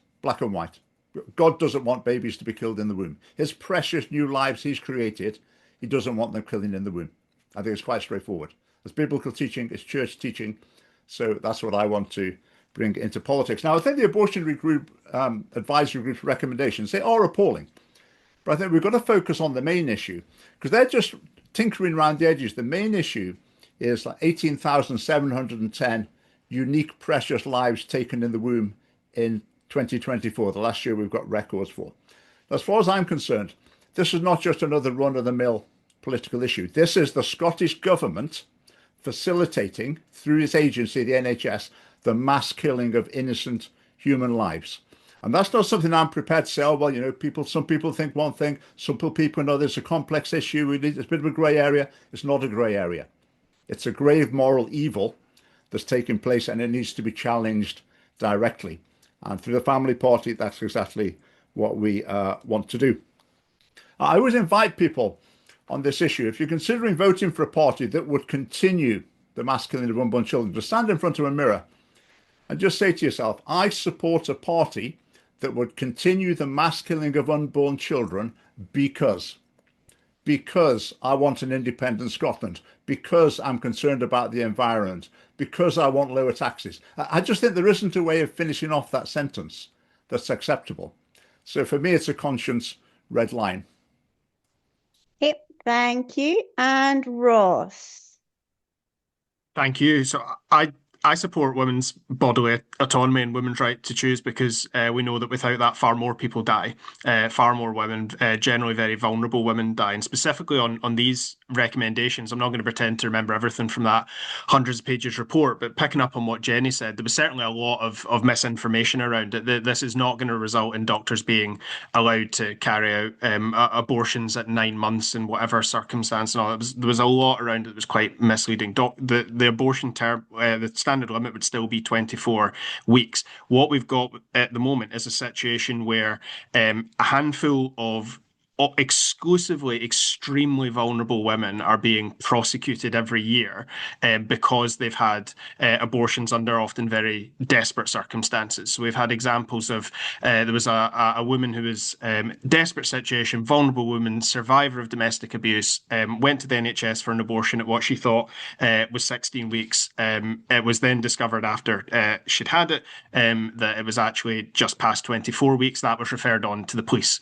God doesn't want babies to be killed in the womb. His precious new lives he's created, he doesn't want them killing in the womb. I think it's quite straightforward. It's biblical teaching, it's church teaching. So that's what I want to bring into politics. Now, I think the abortion group, advisory group's recommendations, they are appalling. But I think we've got to focus on the main issue, because they're just tinkering around the edges. The main issue is like 18,710 unique, precious lives taken in the womb in 2024, the last year we've got records for. As far as I'm concerned, this is not just another run-of-the-mill political issue. This is the Scottish government facilitating, through its agency, the NHS, the mass killing of innocent human lives. And that's not something I'm prepared to say, oh, well, you know, some people think one thing, some people know there's a complex issue, it's a bit of a grey area. It's not a grey area. It's a grave moral evil that's taking place, and it needs to be challenged directly. And through the family party, that's exactly what we want to do. I always invite people on this issue, if you're considering voting for a party that would continue the mass killing of unborn children, to stand in front of a mirror and just say to yourself, I support a party that would continue the mass killing of unborn children because I want an independent Scotland, because I'm concerned about the environment, because I want lower taxes. I just think there isn't a way of finishing off that sentence that's acceptable. So for me, it's a conscience red line. Okay, Thank you. And Ross. Thank you. So I support women's bodily autonomy and women's right to choose because we know that without that, far more people die. Far more women, generally very vulnerable women, die. And specifically on these recommendations, I'm not going to pretend to remember everything from that hundreds of pages report, but picking up on what Jenny said, there was certainly a lot of misinformation around it. This is not going to result in doctors being allowed to carry out abortions at 9 months in whatever circumstance and all. There was a lot around it that was quite misleading. The abortion term, the standard limit would still be 24 weeks. What we've got at the moment is a situation where a handful of exclusively extremely vulnerable women are being prosecuted every year because they've had abortions under often very desperate circumstances. So we've had examples of there was a woman who was desperate situation, vulnerable woman, survivor of domestic abuse, went to the NHS for an abortion at what she thought was 16 weeks. It was then discovered after she'd had it that it was actually just past 24 weeks. That was referred on to the police.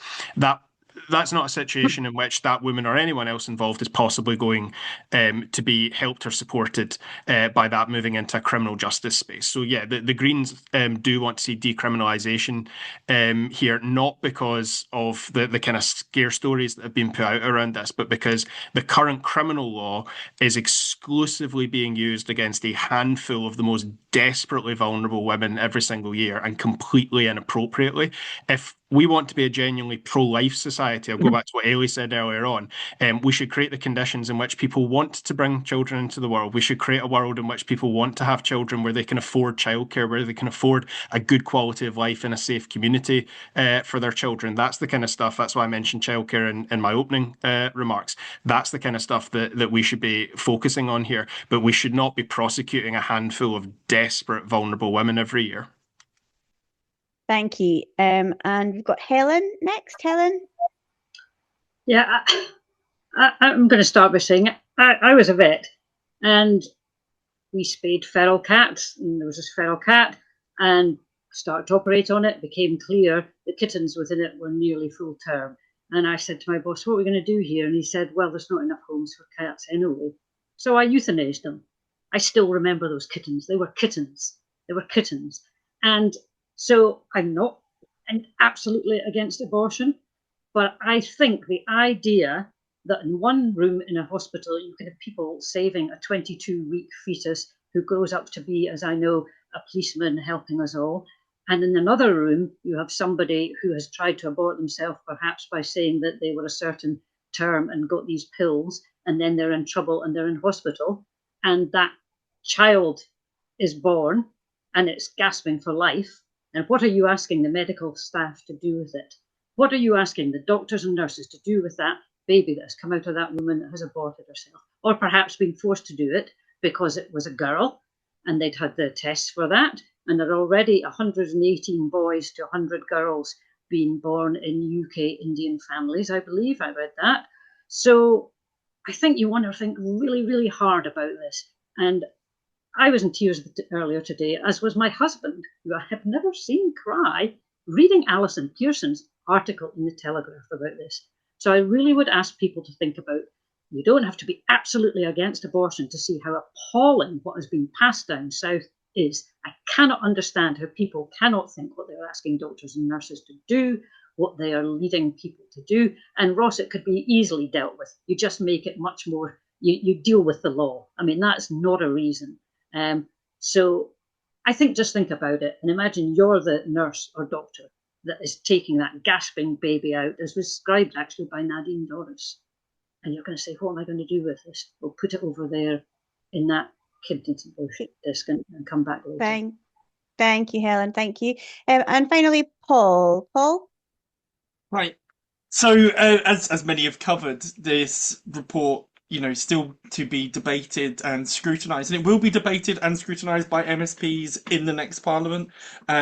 That's not a situation in which that woman or anyone else involved is possibly going to be helped or supported by that moving into a criminal justice space. So yeah, the Greens do want to see decriminalisation here, not because of the kind of scare stories that have been put out around this, but because the current criminal law is exclusively being used against a handful of the most desperately vulnerable women every single year and completely inappropriately. If we want to be a genuinely pro-life society, I'll go back to what Ailey said earlier on, we should create the conditions in which people want to bring children into the world. We should create a world in which people want to have children, where they can afford childcare, where they can afford a good quality of life in a safe community for their children. That's the kind of stuff, that's why I mentioned childcare in my opening remarks. That's the kind of stuff that we should be focusing on here, but we should not be prosecuting a handful of desperate, vulnerable women every year. Thank you. And we've got Helen next. Helen? Yeah, I'm going to start by saying I was a vet, and we spayed feral cats, and there was this feral cat, and started to operate on it. It became clear the kittens within it were nearly full term. And I said to my boss, what are we going to do here? And he said, well, there's not enough homes for cats anyway. So I euthanized them. I still remember those kittens. They were kittens. They were kittens. And so I'm not absolutely against abortion, but I think the idea that in one room in a hospital you can have people saving a 22-week fetus who grows up to be, as I know, a policeman helping us all, and in another room you have somebody who has tried to abort themselves, perhaps by saying that they were a certain term and got these pills, and then they're in trouble and they're in hospital, and that child is born and it's gasping for life. And what are you asking the medical staff to do with it? What are you asking the doctors and nurses to do with that baby that has come out of that woman that has aborted herself? Or perhaps been forced to do it because it was a girl and they'd had the tests for that. And there are already 118 boys to 100 girls being born in UK Indian families, I believe. I read that. So I think you want to think really, really hard about this. And I was in tears earlier today, as was my husband, who I have never seen cry, reading Alison Pearson's article in the Telegraph about this. So I really would ask people to think about, you don't have to be absolutely against abortion to see how appalling what has been passed down south is. I cannot understand how people cannot think what they're asking doctors and nurses to do, what they are leading people to do. And Ross, it could be easily dealt with. You just make it much more, you deal with the law. I mean, that's not a reason. So I think just think about it and imagine you're the nurse or doctor that is taking that gasping baby out, as was described actually by Nadine Dorris. And you're going to say, what am I going to do with this? We'll put it over there in that kidney disc and come back later. Thank you, Helen. Thank you. And finally, Paul. Paul? Right. So, as many have covered, this report, still to be debated and scrutinised, and it will be debated and scrutinised by MSPs in the next Parliament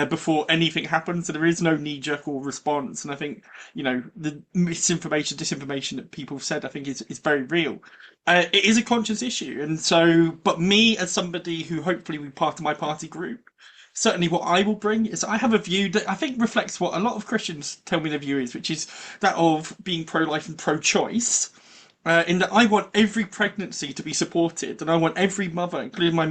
before anything happens. So there is no knee-jerk or response, and I think the misinformation, disinformation that people have said, I think is very real. It is a conscious issue, and so, but me as somebody who hopefully will be part of my party group, certainly what I will bring is I have a view that I think reflects what a lot of Christians tell me their view is, which is that of being pro-life and pro-choice. in that I want every pregnancy to be supported, and I want every mother, including my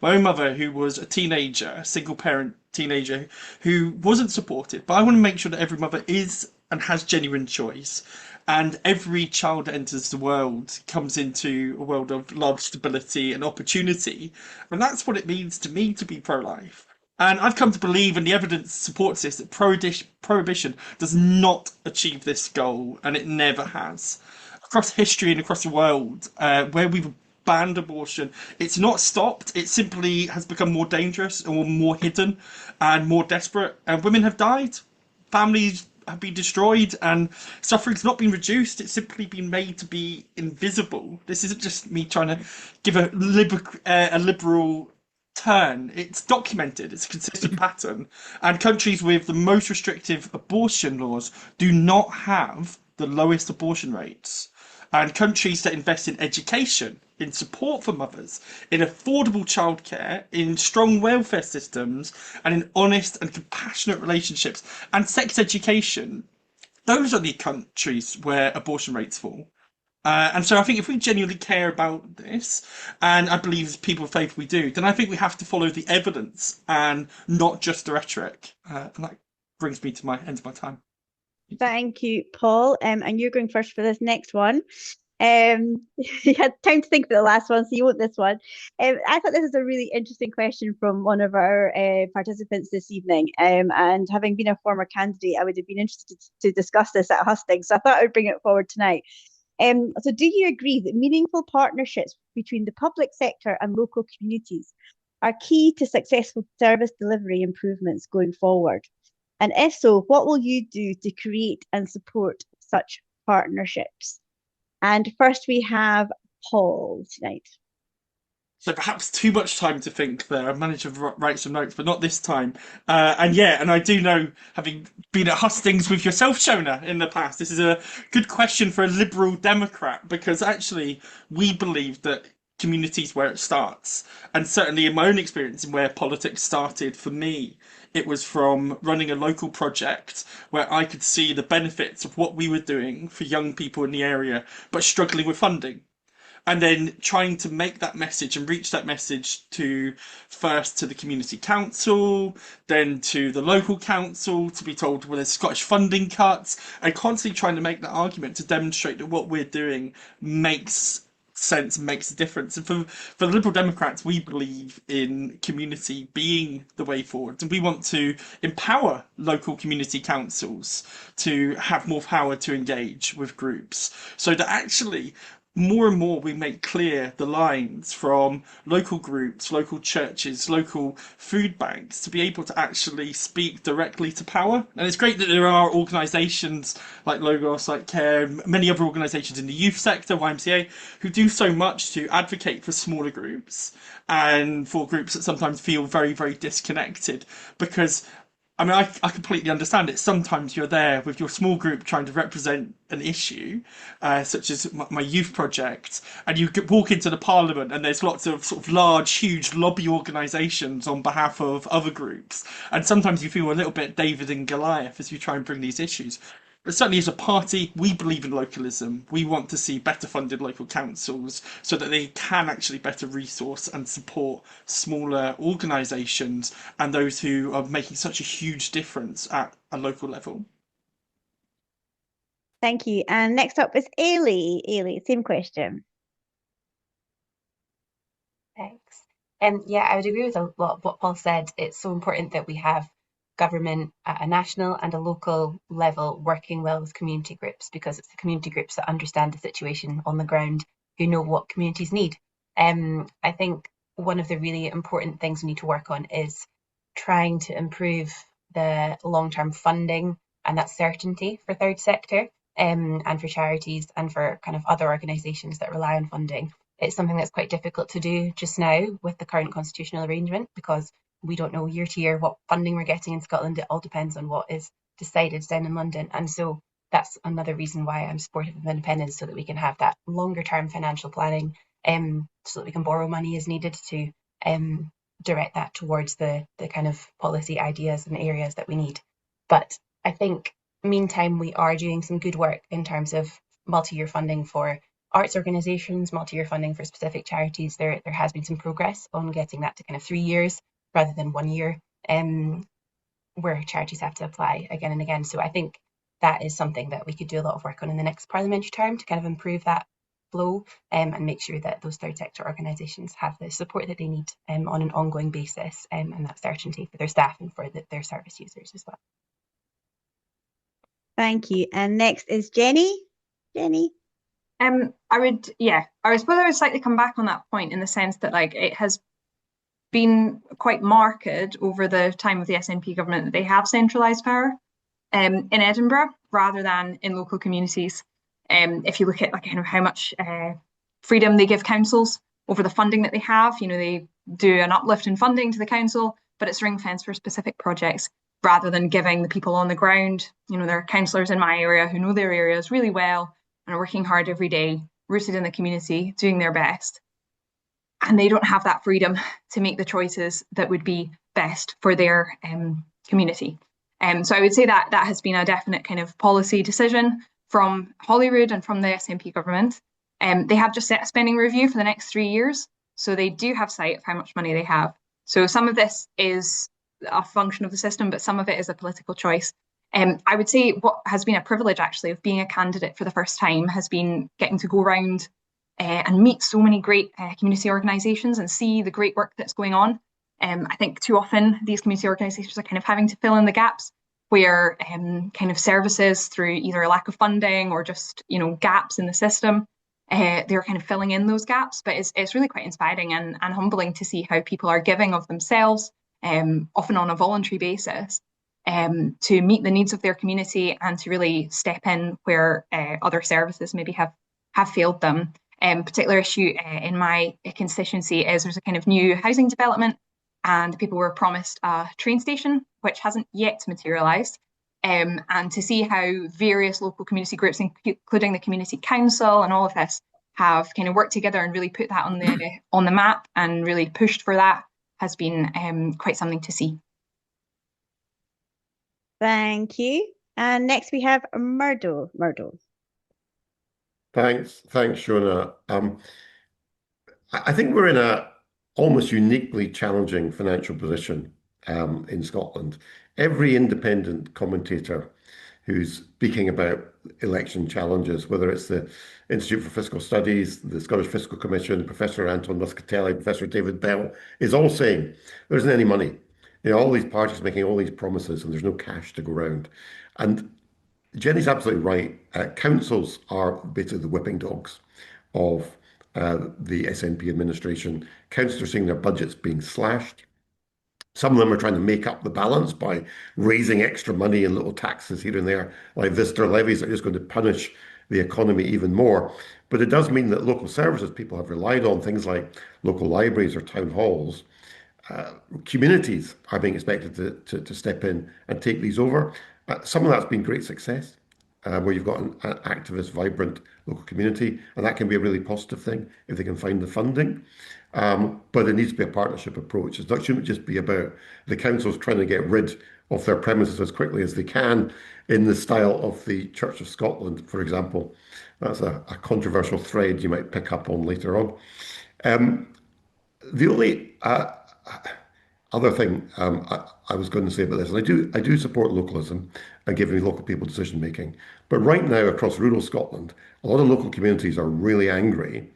own mother, who was a teenager, a single parent teenager, who wasn't supported. But I want to make sure that every mother is and has genuine choice, and every child that enters the world comes into a world of love, stability, and opportunity, and that's what it means to me to be pro-life. And I've come to believe, and the evidence supports this, that prohibition does not achieve this goal, and it never has. Across history and across the world, where we've banned abortion, it's not stopped. It simply has become more dangerous or more hidden and more desperate. And women have died, families have been destroyed, and suffering's not been reduced. It's simply been made to be invisible. This isn't just me trying to give a liberal turn. It's documented. It's a consistent pattern. And countries with the most restrictive abortion laws do not have the lowest abortion rates. And countries that invest in education, in support for mothers, in affordable childcare, in strong welfare systems, and in honest and compassionate relationships and sex education, those are the countries where abortion rates fall. And so I think if we genuinely care about this, and I believe as people of faith we do, then I think we have to follow the evidence and not just the rhetoric. And that brings me to my end of my time. Thank you, Paul. And you're going first for this next one. You had time to think for the last one, so you want this one. I thought this is a really interesting question from one of our participants this evening. And having been a former candidate, I would have been interested to discuss this at Hustings, so I thought I would bring it forward tonight. So do you agree that meaningful partnerships between the public sector and local communities are key to successful service delivery improvements going forward? And if so, what will you do to create and support such partnerships? And first we have Paul tonight. So perhaps too much time to think there. I managed to write some notes, but not this time. And I do know, having been at Hustings with yourself, Shona, in the past, this is a good question for a Liberal Democrat, because actually we believe that community's where it starts. And certainly in my own experience and where politics started for me, it was from running a local project where I could see the benefits of what we were doing for young people in the area, but struggling with funding, and then trying to make that message and reach that message to first to the community council, then to the local council, to be told, well, there's Scottish funding cuts, and constantly trying to make that argument to demonstrate that what we're doing makes sense, makes a difference. And for the Liberal Democrats, we believe in community being the way forward, and we want to empower local community councils to have more power to engage with groups, so that actually more and more we make clear the lines from local groups, local churches, local food banks to be able to actually speak directly to power. And it's great that there are organisations like Logos, like Care, many other organisations in the youth sector, YMCA, who do so much to advocate for smaller groups and for groups that sometimes feel very, very disconnected. Because I completely understand it. Sometimes you're there with your small group trying to represent an issue, such as my youth project, and you walk into the parliament and there's lots of sort of large, huge lobby organisations on behalf of other groups. And sometimes you feel a little bit David and Goliath as you try and bring these issues. But certainly as a party, we believe in localism. We want to see better funded local councils so that they can actually better resource and support smaller organisations and those who are making such a huge difference at a local level. Thank you. And next up is Ailey. Ailey, same question. Thanks. Yeah, I would agree with a lot of what Paul said. It's so important that we have government at a national and a local level working well with community groups, because it's the community groups that understand the situation on the ground, who know what communities need. I think one of the really important things we need to work on is trying to improve the long-term funding and that certainty for third sector, and for charities and for kind of other organisations that rely on funding. It's something that's quite difficult to do just now with the current constitutional arrangement, because we don't know year to year what funding we're getting in Scotland. It all depends on what is decided down in London. And so that's another reason why I'm supportive of independence, so that we can have that longer term financial planning, so that we can borrow money as needed to direct that towards the kind of policy ideas and areas that we need. But I think meantime we are doing some good work in terms of multi-year funding for arts organisations, multi-year funding for specific charities, there has been some progress on getting that to kind of 3 years rather than 1 year, where charities have to apply again and again. So I think that is something that we could do a lot of work on in the next parliamentary term to kind of improve that flow, and make sure that those third sector organisations have the support that they need on an ongoing basis, and that certainty for their staff and for their service users as well. Thank you. And next is Jenny. Jenny. I suppose I would slightly come back on that point in the sense that like it has been quite marked over the time of the SNP government that they have centralised power in Edinburgh rather than in local communities. If you look at like kind of how much freedom they give councils over the funding that they have, they do an uplift in funding to the council, but it's ring fenced for specific projects rather than giving the people on the ground. There are councillors in my area who know their areas really well and are working hard every day, rooted in the community, doing their best. And they don't have that freedom to make the choices that would be best for their community. So I would say that has been a definite kind of policy decision from Holyrood and from the SNP government. They have just set a spending review for the next 3 years. So they do have sight of how much money they have. So some of this is a function of the system, but some of it is a political choice. I would say what has been a privilege actually of being a candidate for the first time has been getting to go around and meet so many great community organisations and see the great work that's going on. I think too often these community organisations are kind of having to fill in the gaps where kind of services through either a lack of funding or just gaps in the system, they're kind of filling in those gaps. But it's really quite inspiring and humbling to see how people are giving of themselves, often on a voluntary basis, to meet the needs of their community and to really step in where other services maybe have failed them. Particular issue in my constituency is there's a kind of new housing development and people were promised a train station, which hasn't yet materialised. And to see how various local community groups, including the community council and all of this, have kind of worked together and really put that on the map and really pushed for that has been quite something to see. Thank you. And next we have Murdo. Thanks, Shona. I think we're in a almost uniquely challenging financial position in Scotland. Every independent commentator who's speaking about election challenges, whether it's the Institute for Fiscal Studies, the Scottish Fiscal Commission, Professor Anton Muscatelli, Professor David Bell, is all saying there isn't any money. All these parties making all these promises and there's no cash to go around. And Jenny's absolutely right. Councils are basically the whipping dogs of the SNP administration. Councils are seeing their budgets being slashed. Some of them are trying to make up the balance by raising extra money and little taxes here and there, like visitor levies are just going to punish the economy even more. But it does mean that local services people have relied on, things like local libraries or town halls, communities are being expected to step in and take these over. Some of that's been great success, where you've got an activist, vibrant local community, and that can be a really positive thing if they can find the funding. But it needs to be a partnership approach. It shouldn't just be about the councils trying to get rid of their premises as quickly as they can in the style of the Church of Scotland, for example. That's a controversial thread you might pick up on later on. The only other thing I was going to say about this, and I do support localism and giving local people decision making. But right now across rural Scotland, a lot of local communities are really angry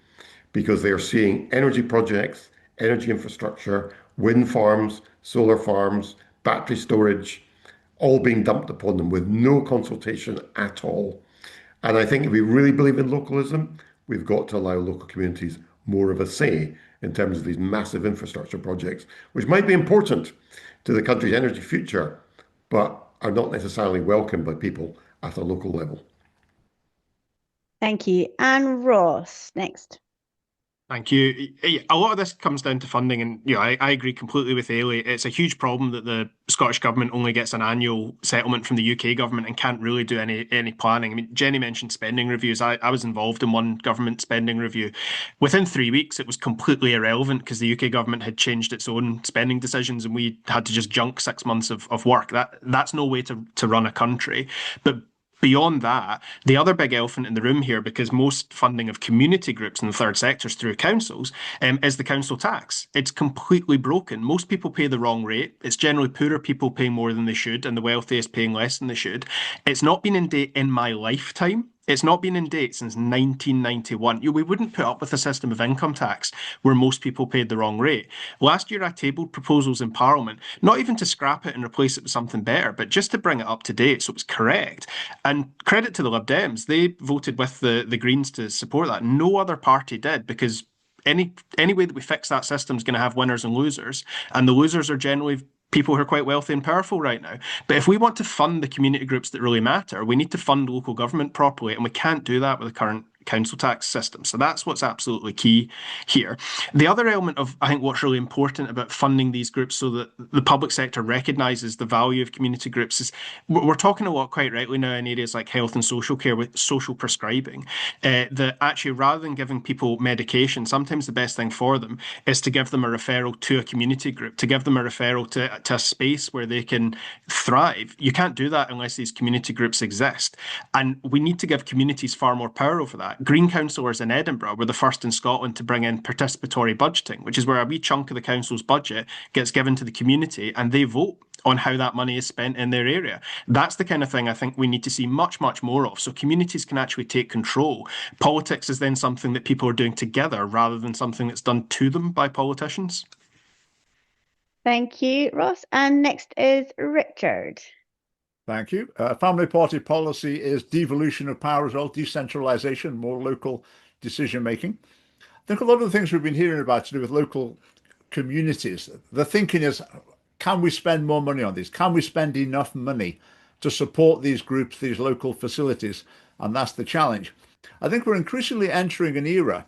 because they are seeing energy projects, energy infrastructure, wind farms, solar farms, battery storage, all being dumped upon them with no consultation at all. And I think if we really believe in localism, we've got to allow local communities more of a say in terms of these massive infrastructure projects, which might be important to the country's energy future, but are not necessarily welcomed by people at a local level. Thank you. And Ross, next. Thank you. A lot of this comes down to funding, and I agree completely with Ailey. It's a huge problem that the Scottish government only gets an annual settlement from the UK government and can't really do any planning. I mean, Jenny mentioned spending reviews. I was involved in one government spending review. Within 3 weeks, it was completely irrelevant because the UK government had changed its own spending decisions, and we had to just junk 6 months of work. That's no way to run a country. But Beyond that, the other big elephant in the room here, because most funding of community groups in the third sector is through councils, is the council tax. It's completely broken. Most people pay the wrong rate. It's generally poorer people paying more than they should, and the wealthiest paying less than they should. It's not been in date in my lifetime. It's not been in date since 1991. We wouldn't put up with a system of income tax where most people paid the wrong rate. Last year, I tabled proposals in Parliament, not even to scrap it and replace it with something better, but just to bring it up to date so it's correct. And credit to the Lib Dems, they voted with the Greens to support that. No other party did, because any way that we fix that system is going to have winners and losers, and the losers are generally people who are quite wealthy and powerful right now. But if we want to fund the community groups that really matter, we need to fund local government properly, and we can't do that with the current council tax system. So that's what's absolutely key here. The other element of, I think, what's really important about funding these groups so that the public sector recognises the value of community groups is we're talking a lot, quite rightly now, in areas like health and social care with social prescribing, that actually rather than giving people medication, sometimes the best thing for them is to give them a referral to a community group, to give them a referral to a space where they can thrive. You can't do that unless these community groups exist. And we need to give communities far more power over that. Green councillors in Edinburgh were the first in Scotland to bring in participatory budgeting, which is where a wee chunk of the council's budget gets given to the community and they vote on how that money is spent in their area. That's the kind of thing I think we need to see much, much more of, so communities can actually take control. Politics is then something that people are doing together rather than something that's done to them by politicians. Thank you, Ross. And next is Richard. Thank you. Family party policy is devolution of power as well, decentralisation, more local decision making. I think a lot of the things we've been hearing about to do with local communities, the thinking is, can we spend more money on these? Can we spend enough money to support these groups, these local facilities? And that's the challenge. I think we're increasingly entering an era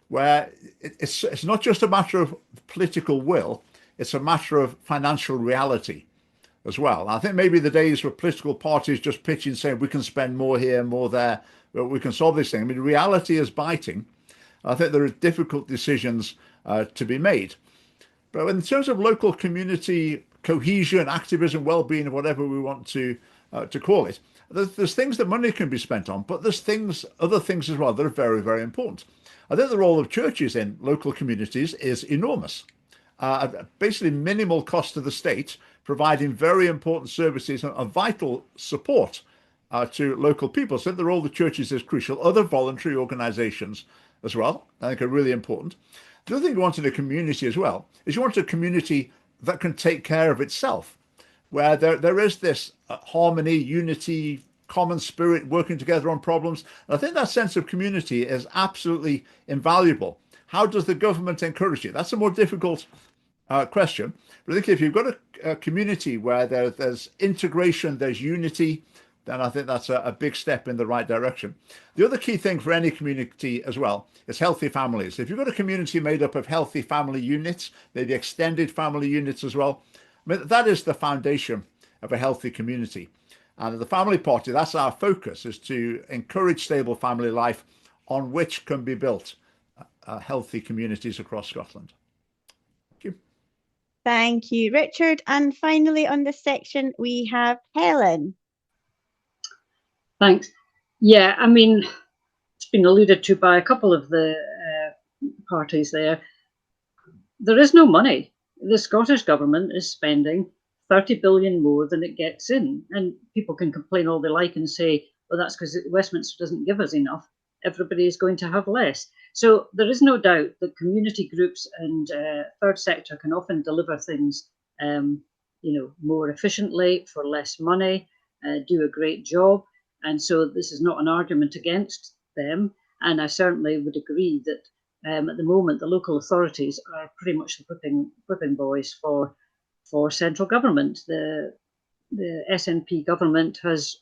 where it's not just a matter of political will, it's a matter of financial reality as well. I think maybe the days where political parties just pitching saying we can spend more here, more there, but we can solve this thing. I mean, reality is biting. I think there are difficult decisions to be made. But in terms of local community cohesion, activism, well-being, whatever we want to call it, there's things that money can be spent on, but there's other things as well that are very, very important. I think the role of churches in local communities is enormous. Basically minimal cost to the state, providing very important services and vital support to local people. So the role of the churches is crucial. Other voluntary organizations as well, I think, are really important. The other thing you want in a community as well is you want a community that can take care of itself, where there is this harmony, unity, common spirit, working together on problems. And I think that sense of community is absolutely invaluable. How does the government encourage it? That's a more difficult question. But I think if you've got a community where there's integration, there's unity, then I think that's a big step in the right direction. The other key thing for any community as well is healthy families. If you've got a community made up of healthy family units, maybe extended family units as well, I mean, that is the foundation of a healthy community. And the family party, that's our focus, is to encourage stable family life on which can be built healthy communities across Scotland. Thank you. Thank you, Richard. And finally on this section, we have Helen. Thanks. Yeah, I mean, it's been alluded to by a couple of the parties there. There is no money. The Scottish Government is spending 30 billion more than it gets in. And people can complain all they like and say, well, that's because Westminster doesn't give us enough. Everybody is going to have less. So there is no doubt that community groups and third sector can often deliver things, more efficiently for less money, do a great job. And so this is not an argument against them. And I certainly would agree that at the moment, the local authorities are pretty much the whipping boys for central government. The SNP government has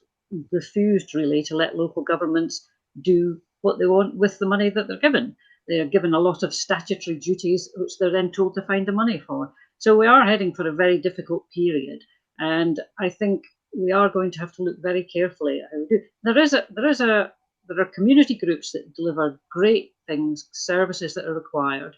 refused really to let local governments do what they want with the money that they're given. They're given a lot of statutory duties, which they're then told to find the money for. So we are heading for a very difficult period. And I think we are going to have to look very carefully at how we do. There are community groups that deliver great things, services that are required.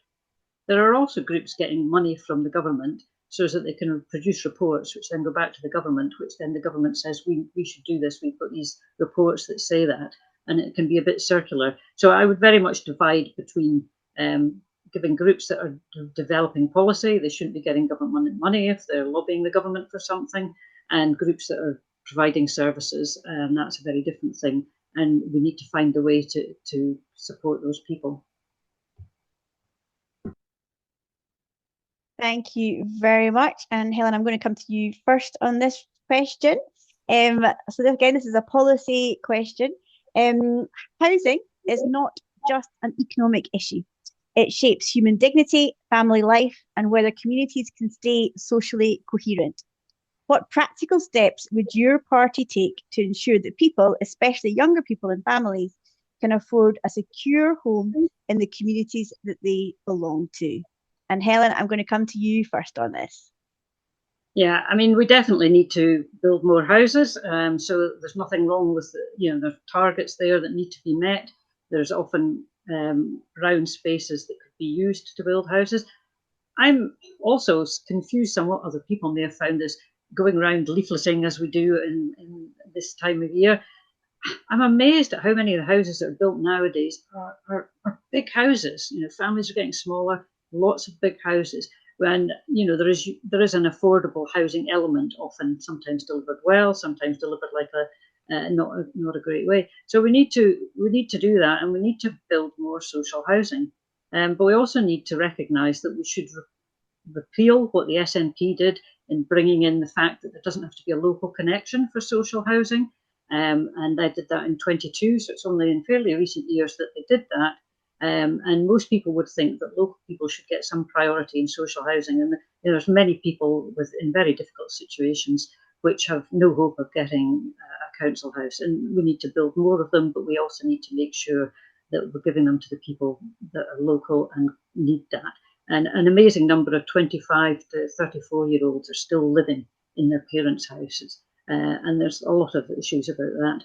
There are also groups getting money from the government so that they can produce reports which then go back to the government, which then the government says we should do this, we've got these reports that say that, and it can be a bit circular. So I would very much divide between giving groups that are developing policy, they shouldn't be getting government money if they're lobbying the government for something, and groups that are providing services, that's a very different thing. And we need to find a way to support those people. Thank you very much. And Helen, I'm going to come to you first on this question. So again, this is a policy question. Housing is not just an economic issue. It shapes human dignity, family life, and whether communities can stay socially coherent. What practical steps would your party take to ensure that people, especially younger people and families, can afford a secure home in the communities that they belong to? And Helen, I'm going to come to you first on this. Yeah, I mean, we definitely need to build more houses. So there's nothing wrong with, there's targets there that need to be met. There's often brown spaces that could be used to build houses. I'm also confused somewhat, other people may have found this, going around leafleting as we do in this time of year. I'm amazed at how many of the houses that are built nowadays are big houses. Families are getting smaller, lots of big houses. When there is an affordable housing element, often sometimes delivered well, sometimes delivered like not a great way. So we need to do that, and we need to build more social housing. But we also need to recognise that we should repeal what the SNP did in bringing in the fact that there doesn't have to be a local connection for social housing. And they did that in 22, so it's only in fairly recent years that they did that. And most people would think that local people should get some priority in social housing. And there's many people in very difficult situations which have no hope of getting a council house. And we need to build more of them, but we also need to make sure that we're giving them to the people that are local and need that. And an amazing number of 25 to 34-year-olds are still living in their parents' houses. And there's a lot of issues about that.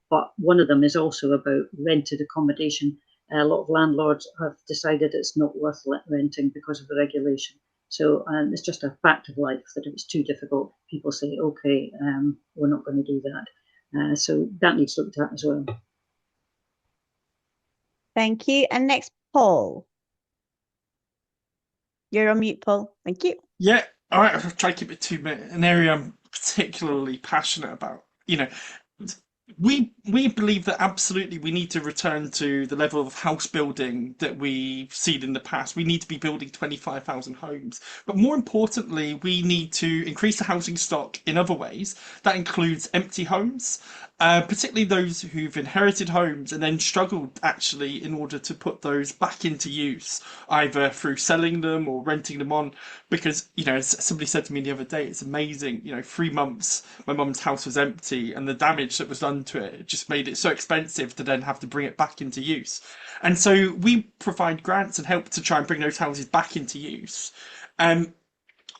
But one of them is also about rented accommodation. A lot of landlords have decided it's not worth renting because of the regulation. So it's just a fact of life that if it's too difficult, people say, okay, we're not going to do that. So that needs looked at as well. Thank you. And next, Paul. You're on mute, Paul. Thank you. Yeah, all right, I'll try to keep it 2 minutes. An area I'm particularly passionate about. We believe that absolutely we need to return to the level of house building that we've seen in the past. We need to be building 25,000 homes. But more importantly, we need to increase the housing stock in other ways. That includes empty homes, particularly those who've inherited homes and then struggled actually in order to put those back into use, either through selling them or renting them on. Because, as somebody said to me the other day, it's amazing, 3 months my mum's house was empty and the damage that was done to it just made it so expensive to then have to bring it back into use. And so we provide grants and help to try and bring those houses back into use.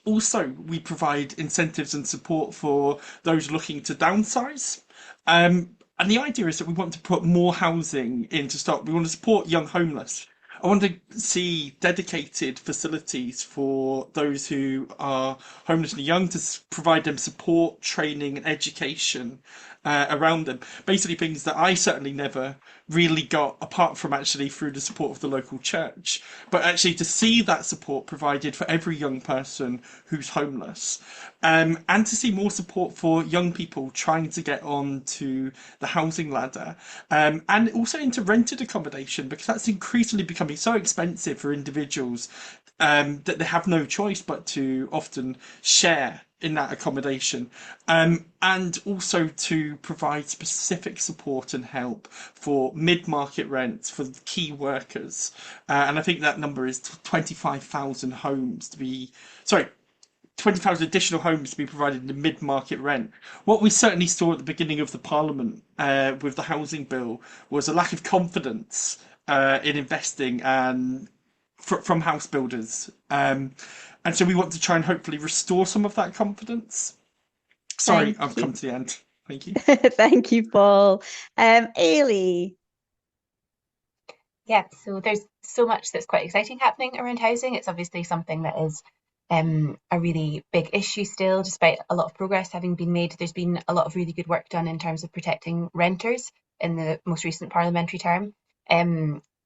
Also, we provide incentives and support for those looking to downsize. And the idea is that we want to put more housing into stock. We want to support young homeless. I want to see dedicated facilities for those who are homeless and young to provide them support, training, and education around them. Basically, things that I certainly never really got, apart from actually through the support of the local church. But actually, to see that support provided for every young person who's homeless, and to see more support for young people trying to get on to the housing ladder, and also into rented accommodation, because that's increasingly becoming so expensive for individuals that they have no choice but to often share in that accommodation, and also to provide specific support and help for mid-market rents for key workers. And I think that number is 25,000 homes to be, 20,000 additional homes to be provided in mid-market rent. What we certainly saw at the beginning of the Parliament with the housing bill was a lack of confidence in investing and from house builders. And so we want to try and hopefully restore some of that confidence. Sorry, Thank I've you. come to the end. Thank you. Thank you, Paul. Ailey. Yeah, so there's so much that's quite exciting happening around housing. It's obviously something that is a really big issue still, despite a lot of progress having been made. There's been a lot of really good work done in terms of protecting renters in the most recent parliamentary term.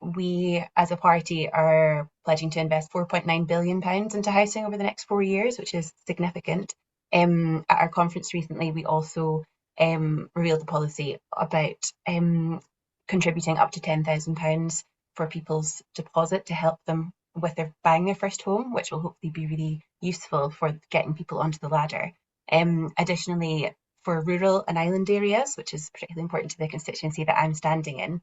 We, as a party, are pledging to invest £4.9 billion into housing over the next 4 years, which is significant. At our conference recently, we also revealed a policy about contributing up to £10,000 for people's deposit to help them with their buying their first home, which will hopefully be really useful for getting people onto the ladder. Additionally, for rural and island areas, which is particularly important to the constituency that I'm standing in,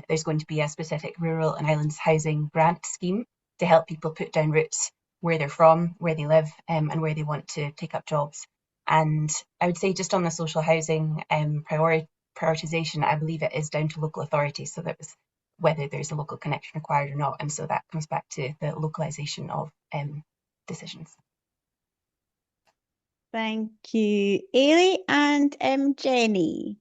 there's going to be a specific rural and islands housing grant scheme to help people put down roots where they're from, where they live, and where they want to take up jobs. And I would say just on the social housing prioritisation, I believe it is down to local authorities. So that was whether there's a local connection required or not. And so that comes back to the localisation of decisions. Thank you, Ailey, and Jenny.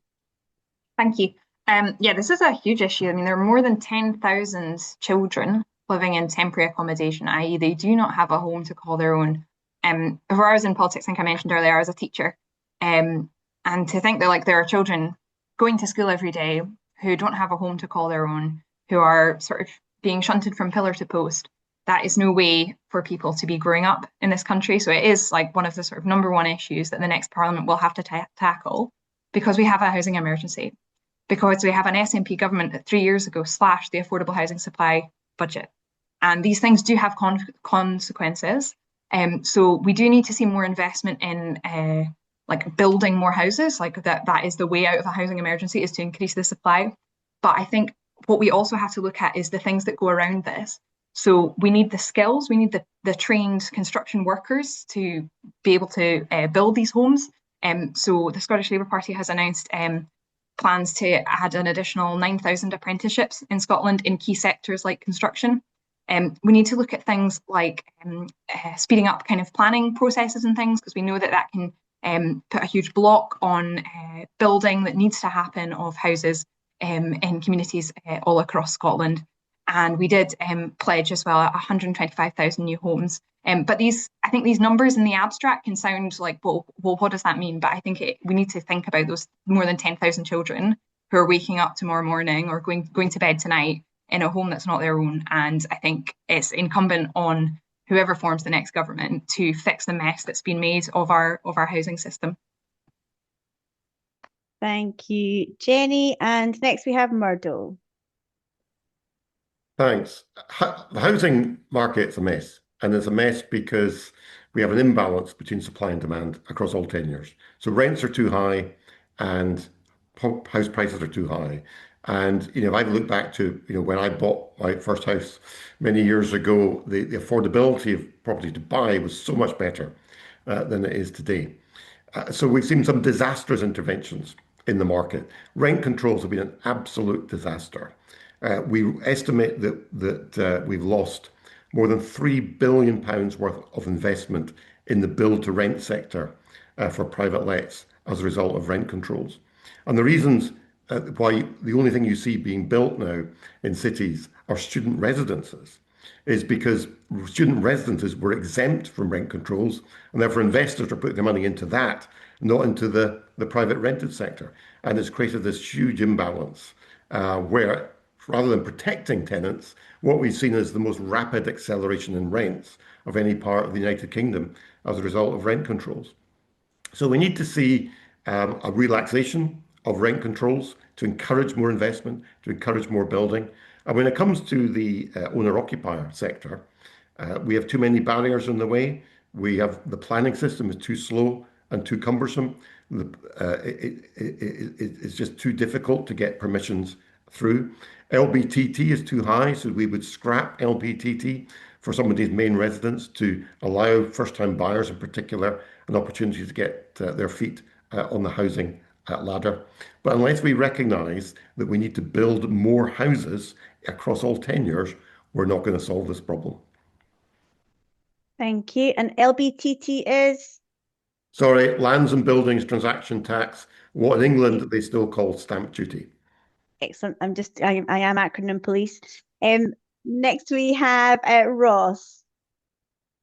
Thank you. Yeah, this is a huge issue. I mean, there are more than 10,000 children living in temporary accommodation, i.e. they do not have a home to call their own. Before I was in politics, I think I mentioned earlier, I was a teacher. And to think that there are children going to school every day who don't have a home to call their own, who are sort of being shunted from pillar to post, that is no way for people to be growing up in this country. So it is one of the sort of number one issues that the next parliament will have to tackle, because we have a housing emergency, because we have an SNP government that 3 years ago slashed the affordable housing supply budget. And these things do have consequences. So we do need to see more investment in building more houses. That is the way out of a housing emergency, is to increase the supply. But I think what we also have to look at is the things that go around this. So we need the skills, we need the trained construction workers to be able to build these homes. So the Scottish Labour Party has announced plans to add an additional 9,000 apprenticeships in Scotland in key sectors like construction. We need to look at things like speeding up kind of planning processes and things, because we know that can put a huge block on building that needs to happen of houses in communities all across Scotland. And we did pledge as well 125,000 new homes. But I think these numbers in the abstract can sound like, well, what does that mean? But I think we need to think about those more than 10,000 children who are waking up tomorrow morning or going to bed tonight in a home that's not their own. And I think it's incumbent on whoever forms the next government to fix the mess that's been made of our housing system. Thank you, Jenny. And next we have Murdo. Thanks. The housing market's a mess, and it's a mess because we have an imbalance between supply and demand across all tenures. So rents are too high and house prices are too high. And if I look back to when I bought my first house many years ago, the affordability of property to buy was so much better than it is today. So we've seen some disastrous interventions in the market. Rent controls have been an absolute disaster. We estimate that we've lost more than £3 billion worth of investment in the build-to-rent sector for private lets as a result of rent controls. And the reasons why the only thing you see being built now in cities are student residences is because student residences were exempt from rent controls, and therefore investors are putting their money into that, not into the private rented sector. And it's created this huge imbalance where, rather than protecting tenants, what we've seen is the most rapid acceleration in rents of any part of the United Kingdom as a result of rent controls. So we need to see a relaxation of rent controls to encourage more investment, to encourage more building. And when it comes to the owner-occupier sector, we have too many barriers in the way. The planning system is too slow and too cumbersome. It's just too difficult to get permissions through. LBTT is too high, so we would scrap LBTT for somebody's main residence to allow first-time buyers in particular an opportunity to get their feet on the housing ladder. But unless we recognise that we need to build more houses across all tenures, we're not going to solve this problem. Thank you. And LBTT is? Sorry, Lands and Buildings Transaction Tax, what in England they still call stamp duty. Excellent. I am acronym police. Next we have Ross.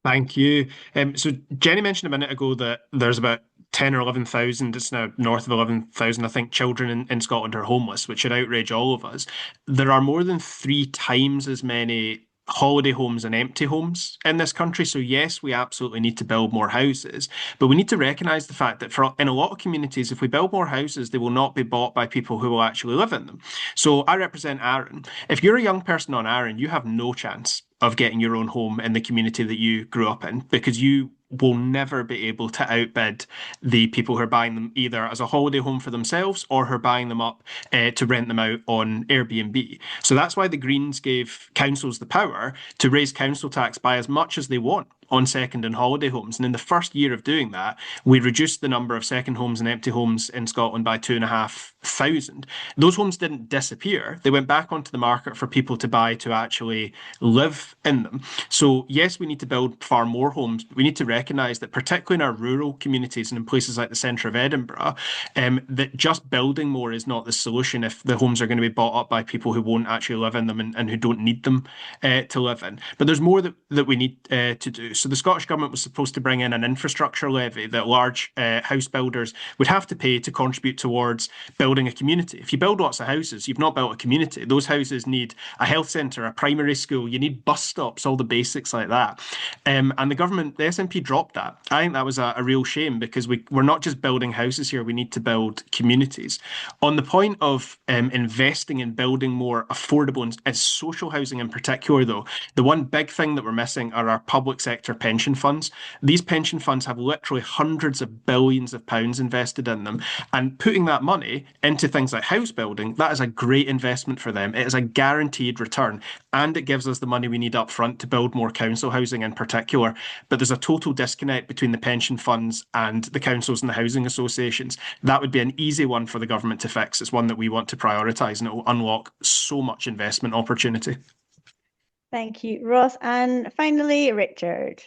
Thank you. So Jenny mentioned a minute ago that there's about 10 or 11,000, it's now north of 11,000, I think, children in Scotland are homeless, which should outrage all of us. There are more than 3 times as many holiday homes and empty homes in this country. So yes, we absolutely need to build more houses, but we need to recognise the fact that in a lot of communities, if we build more houses, they will not be bought by people who will actually live in them. So I represent Arran. If you're a young person on Arran, you have no chance of getting your own home in the community that you grew up in because you will never be able to outbid the people who are buying them either as a holiday home for themselves or who are buying them up to rent them out on Airbnb. So that's why the Greens gave councils the power to raise council tax by as much as they want on second and holiday homes. And in the first year of doing that, we reduced the number of second homes and empty homes in Scotland by 2,500. Those homes didn't disappear. They went back onto the market for people to buy to actually live in them. So yes, we need to build far more homes, but we need to recognise that particularly in our rural communities and in places like the centre of Edinburgh, that just building more is not the solution if the homes are going to be bought up by people who won't actually live in them and who don't need them to live in. But there's more that we need to do. So the Scottish Government was supposed to bring in an infrastructure levy that large house builders would have to pay to contribute towards building a community. If you build lots of houses, you've not built a community. Those houses need a health centre, a primary school, you need bus stops, all the basics like that. And the government, the SNP dropped that. I think that was a real shame because we're not just building houses here, we need to build communities. On the point of investing in building more affordable and social housing in particular, though, the one big thing that we're missing are our public sector pension funds. These pension funds have literally hundreds of billions of pounds invested in them, and putting that money into things like house building, that is a great investment for them. It is a guaranteed return, and it gives us the money we need up front to build more council housing in particular. But there's a total disconnect between the pension funds and the councils and the housing associations. That would be an easy one for the government to fix. It's one that we want to prioritise, and it will unlock so much investment opportunity. Thank you, Ross. And finally, Richard.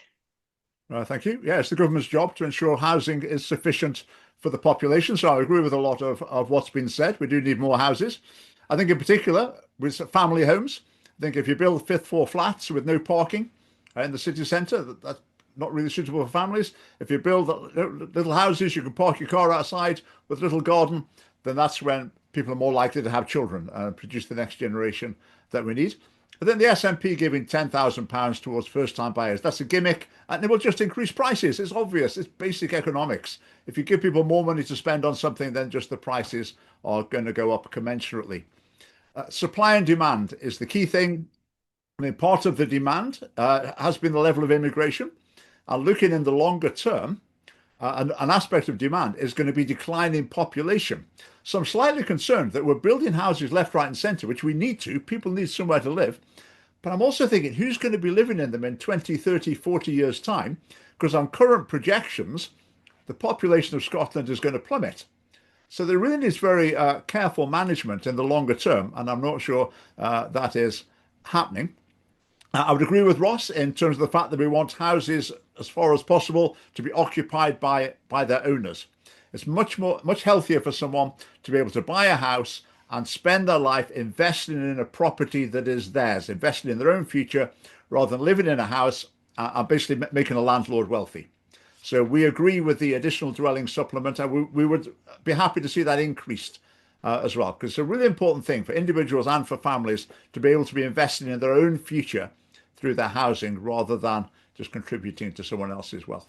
Thank you. Yeah, it's the government's job to ensure housing is sufficient for the population. So I agree with a lot of what's been said. We do need more houses. I think in particular with family homes, I think if you build fifth floor flats with no parking in the city centre, that's not really suitable for families. If you build little houses, you can park your car outside with a little garden, then that's when people are more likely to have children and produce the next generation that we need. But then the SNP giving £10,000 towards first-time buyers, that's a gimmick, and it will just increase prices. It's obvious. It's basic economics. If you give people more money to spend on something, then just the prices are going to go up commensurately. Supply and demand is the key thing. I mean, part of the demand has been the level of immigration. And looking in the longer term, an aspect of demand is going to be declining population. So I'm slightly concerned that we're building houses left, right and centre, which we need to. People need somewhere to live. But I'm also thinking, who's going to be living in them in 20, 30, 40 years' time? Because on current projections, the population of Scotland is going to plummet. So there really is very careful management in the longer term, and I'm not sure that is happening. I would agree with Ross in terms of the fact that we want houses as far as possible to be occupied by their owners. It's much healthier for someone to be able to buy a house and spend their life investing in a property that is theirs, investing in their own future, rather than living in a house and basically making a landlord wealthy. So we agree with the additional dwelling supplement, and we would be happy to see that increased as well, because it's a really important thing for individuals and for families to be able to be investing in their own future through their housing rather than just contributing to someone else's wealth.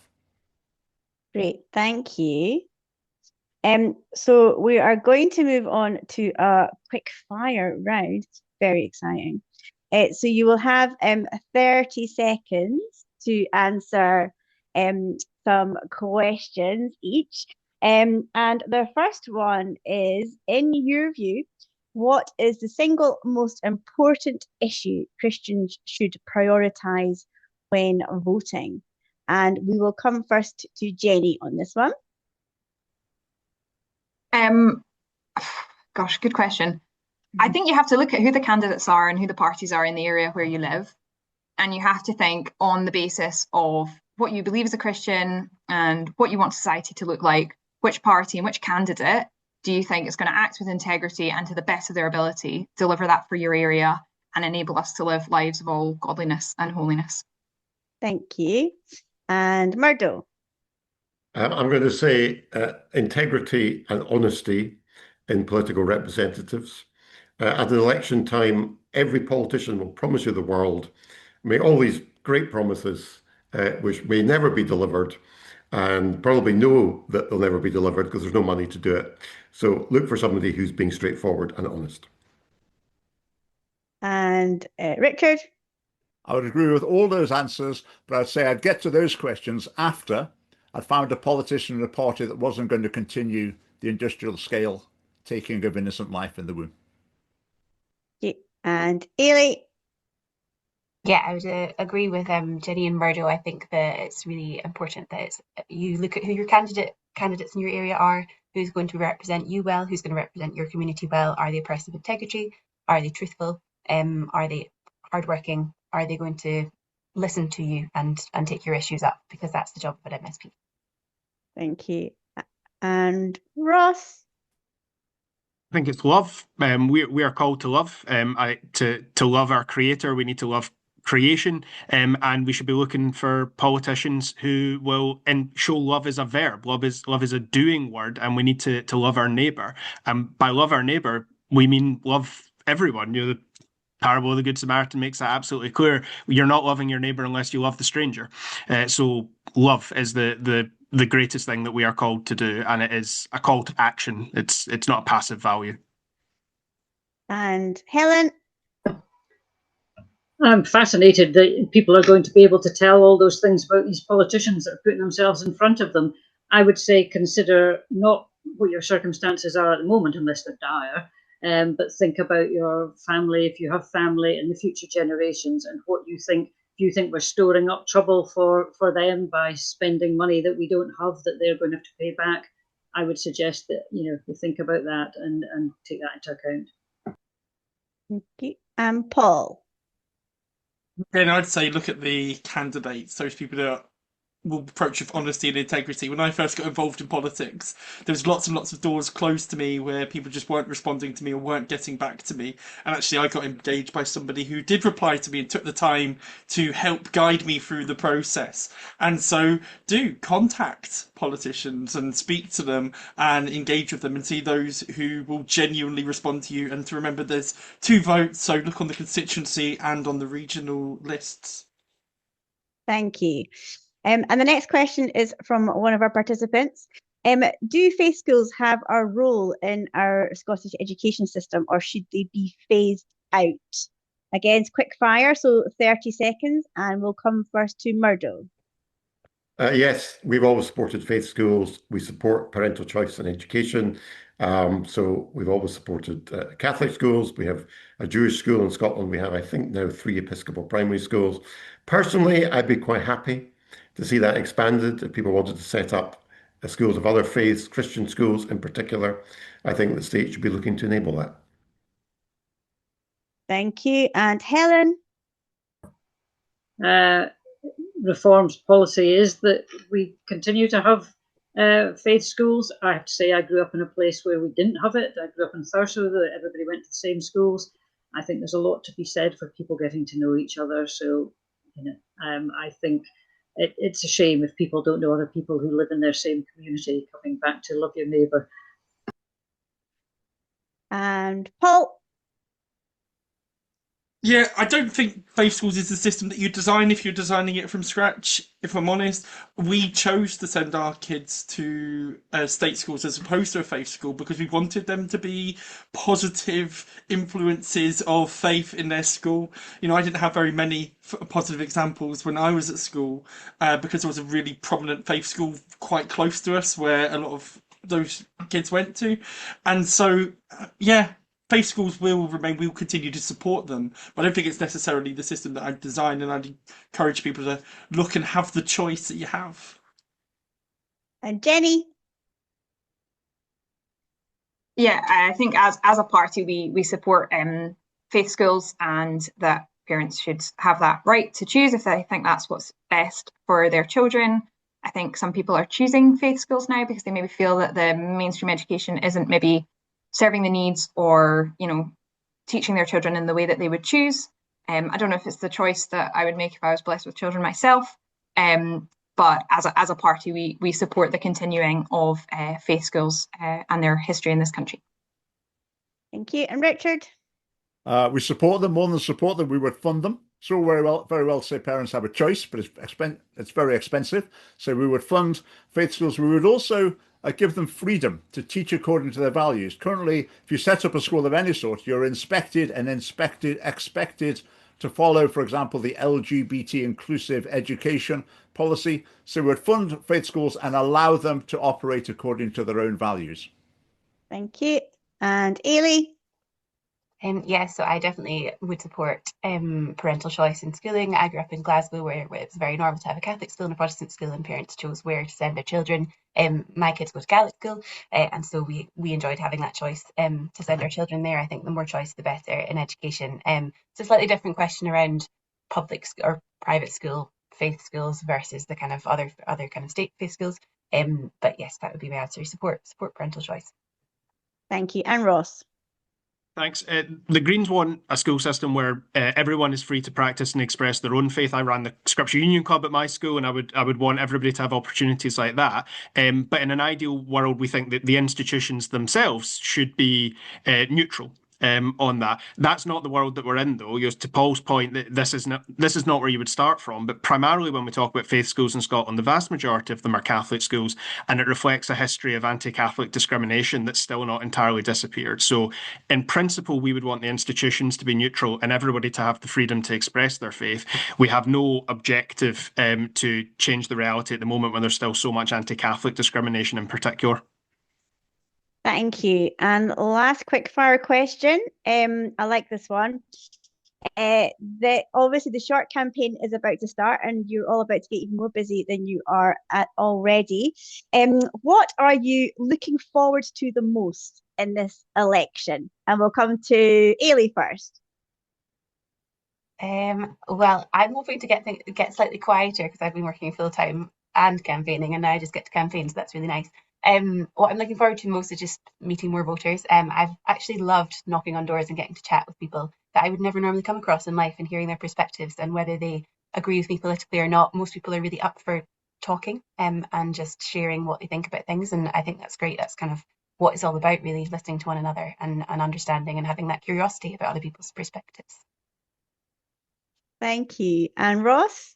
Great, thank you. So we are going to move on to a quick fire round. Very exciting. So you will have 30 seconds to answer some questions each. And the first one is, in your view, what is the single most important issue Christians should prioritise when voting? And we will come first to Jenny on this one. Gosh, good question. I think you have to look at who the candidates are and who the parties are in the area where you live. And you have to think on the basis of what you believe as a Christian and what you want society to look like, which party and which candidate do you think is going to act with integrity and to the best of their ability, deliver that for your area and enable us to live lives of all godliness and holiness. Thank you. And Murdo. I'm going to say integrity and honesty in political representatives. At an election time, every politician will promise you the world, make all these great promises, which may never be delivered, and probably know that they'll never be delivered because there's no money to do it. So look for somebody who's being straightforward and honest. And Richard. I would agree with all those answers, but I'd say I'd get to those questions after I'd found a politician in a party that wasn't going to continue the industrial scale taking of innocent life in the womb. And Ailey. Yeah, I would agree with Jenny and Murdo. I think that it's really important that you look at who your candidates in your area are, who's going to represent you well, who's going to represent your community well. Are they a person of integrity? Are they truthful? Are they hardworking? Are they going to listen to you and take your issues up? Because that's the job of an MSP. Thank you. And Ross. I think it's love. We are called to love. To love our creator, we need to love creation, and we should be looking for politicians who will show love as a verb. Love is a doing word, and we need to love our neighbor. And by love our neighbor, we mean love everyone. The parable of the Good Samaritan makes that absolutely clear. You're not loving your neighbor unless you love the stranger. So love is the greatest thing that we are called to do, and it is a call to action. It's not a passive value. And Helen. I'm fascinated that people are going to be able to tell all those things about these politicians that are putting themselves in front of them. I would say consider not what your circumstances are at the moment, unless they're dire, but think about your family, if you have family, and the future generations, and what you think. Do you think we're storing up trouble for them by spending money that we don't have that they're going to have to pay back? I would suggest that you think about that and take that into account. Okay. Paul. Again, I'd say look at the candidates, those people that will approach with honesty and integrity. When I first got involved in politics, there was lots and lots of doors closed to me where people just weren't responding to me or weren't getting back to me. And actually, I got engaged by somebody who did reply to me and took the time to help guide me through the process. And so do contact politicians and speak to them and engage with them and see those who will genuinely respond to you. And to remember there's 2 votes, so look on the constituency and on the regional lists. Thank you. And the next question is from one of our participants. Do faith schools have a role in our Scottish education system, or should they be phased out? Again, it's quick fire, so 30 seconds, and we'll come first to Murdo. Yes, we've always supported faith schools. We support parental choice in education. So we've always supported Catholic schools. We have a Jewish school in Scotland. We have, I think, now 3 Episcopal primary schools. Personally, I'd be quite happy to see that expanded. If people wanted to set up schools of other faiths, Christian schools in particular, I think the state should be looking to enable that. Thank you. And Helen? Reform's policy is that we continue to have faith schools. I have to say I grew up in a place where we didn't have it. I grew up in Thurso, that everybody went to the same schools. I think there's a lot to be said for people getting to know each other. So, I think it's a shame if people don't know other people who live in their same community. Coming back to love your neighbour. And Paul? Yeah, I don't think faith schools is the system that you design if you're designing it from scratch. If I'm honest, we chose to send our kids to state schools as opposed to a faith school because we wanted them to be positive influences of faith in their school. I didn't have very many positive examples when I was at school because there was a really prominent faith school quite close to us where a lot of those kids went to. And so, faith schools will remain, we will continue to support them, but I don't think it's necessarily the system that I'd design, and I'd encourage people to look and have the choice that you have. And Jenny? Yeah, I think as a party, we support faith schools and that parents should have that right to choose if they think that's what's best for their children. I think some people are choosing faith schools now because they maybe feel that the mainstream education isn't maybe serving the needs or, teaching their children in the way that they would choose. I don't know if it's the choice that I would make if I was blessed with children myself. But as a party, we support the continuing of faith schools and their history in this country. Thank you. And Richard? We support them. More than support them, we would fund them. So very well say parents have a choice, but it's very expensive. So we would fund faith schools. We would also give them freedom to teach according to their values. Currently, if you set up a school of any sort, you're expected to follow, for example, the LGBT inclusive education policy. So we would fund faith schools and allow them to operate according to their own values. Thank you. And Ailey? Yes, so I definitely would support parental choice in schooling. I grew up in Glasgow where it's very normal to have a Catholic school and a Protestant school, and parents chose where to send their children. My kids go to Gaelic school, and so we enjoyed having that choice to send our children there. I think the more choice, the better in education. It's a slightly different question around public or private school faith schools versus the kind of other kind of state faith schools. But yes, that would be my answer. Support parental choice. Thank you. And Ross? Thanks. The Greens want a school system where everyone is free to practice and express their own faith. I ran the Scripture Union Club at my school, and I would want everybody to have opportunities like that. But in an ideal world, we think that the institutions themselves should be neutral. On that. That's not the world that we're in, though. To Paul's point, that this is not where you would start from. But primarily, when we talk about faith schools in Scotland, the vast majority of them are Catholic schools, and it reflects a history of anti-Catholic discrimination that's still not entirely disappeared. So, in principle, we would want the institutions to be neutral and everybody to have the freedom to express their faith. We have no objective to change the reality at the moment when there's still so much anti-Catholic discrimination in particular. Thank you. And last quick fire question. I like this one. Obviously the short campaign is about to start and you're all about to get even more busy than you are at already. What are you looking forward to the most in this election? And we'll come to Ailey first. Well, I'm hoping to get slightly quieter because I've been working full time and campaigning, and now I just get to campaign, so that's really nice. What I'm looking forward to most is just meeting more voters. I've actually loved knocking on doors and getting to chat with people that I would never normally come across in life and hearing their perspectives and whether they agree with me politically or not. Most people are really up for talking and just sharing what they think about things, and I think that's great. That's kind of what it's all about, really, listening to one another and understanding and having that curiosity about other people's perspectives. Thank you. And Ross?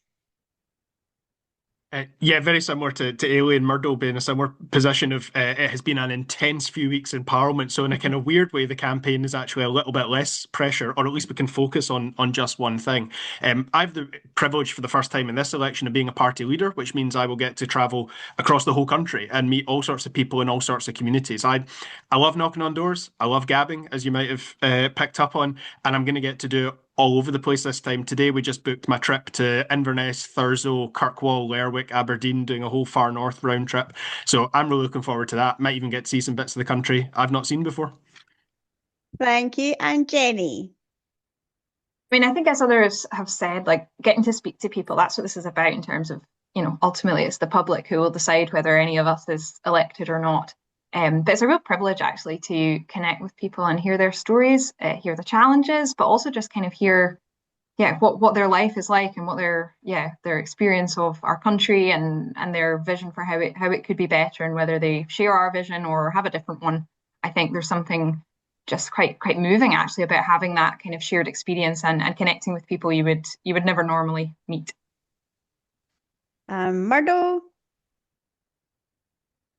Yeah, very similar to Ailey and Murdo being in a similar position of it has been an intense few weeks in Parliament. So in a kind of weird way, the campaign is actually a little bit less pressure, or at least we can focus on just one thing. I have the privilege for the first time in this election of being a party leader, which means I will get to travel across the whole country and meet all sorts of people in all sorts of communities. I love knocking on doors. I love gabbing, as you might have picked up on, and I'm going to get to do it all over the place this time. Today, we just booked my trip to Inverness, Thurso, Kirkwall, Lerwick, Aberdeen, doing a whole far north round trip. So I'm really looking forward to that. Might even get to see some bits of the country I've not seen before. Thank you. And Jenny? I mean, I think as others have said, like getting to speak to people, that's what this is about in terms of, ultimately it's the public who will decide whether any of us is elected or not. But it's a real privilege actually to connect with people and hear their stories, hear the challenges, but also just kind of hear, what their life is like and what their experience of our country and their vision for how it could be better and whether they share our vision or have a different one. I think there's something just quite moving actually about having that kind of shared experience and connecting with people you would never normally meet. Murdo?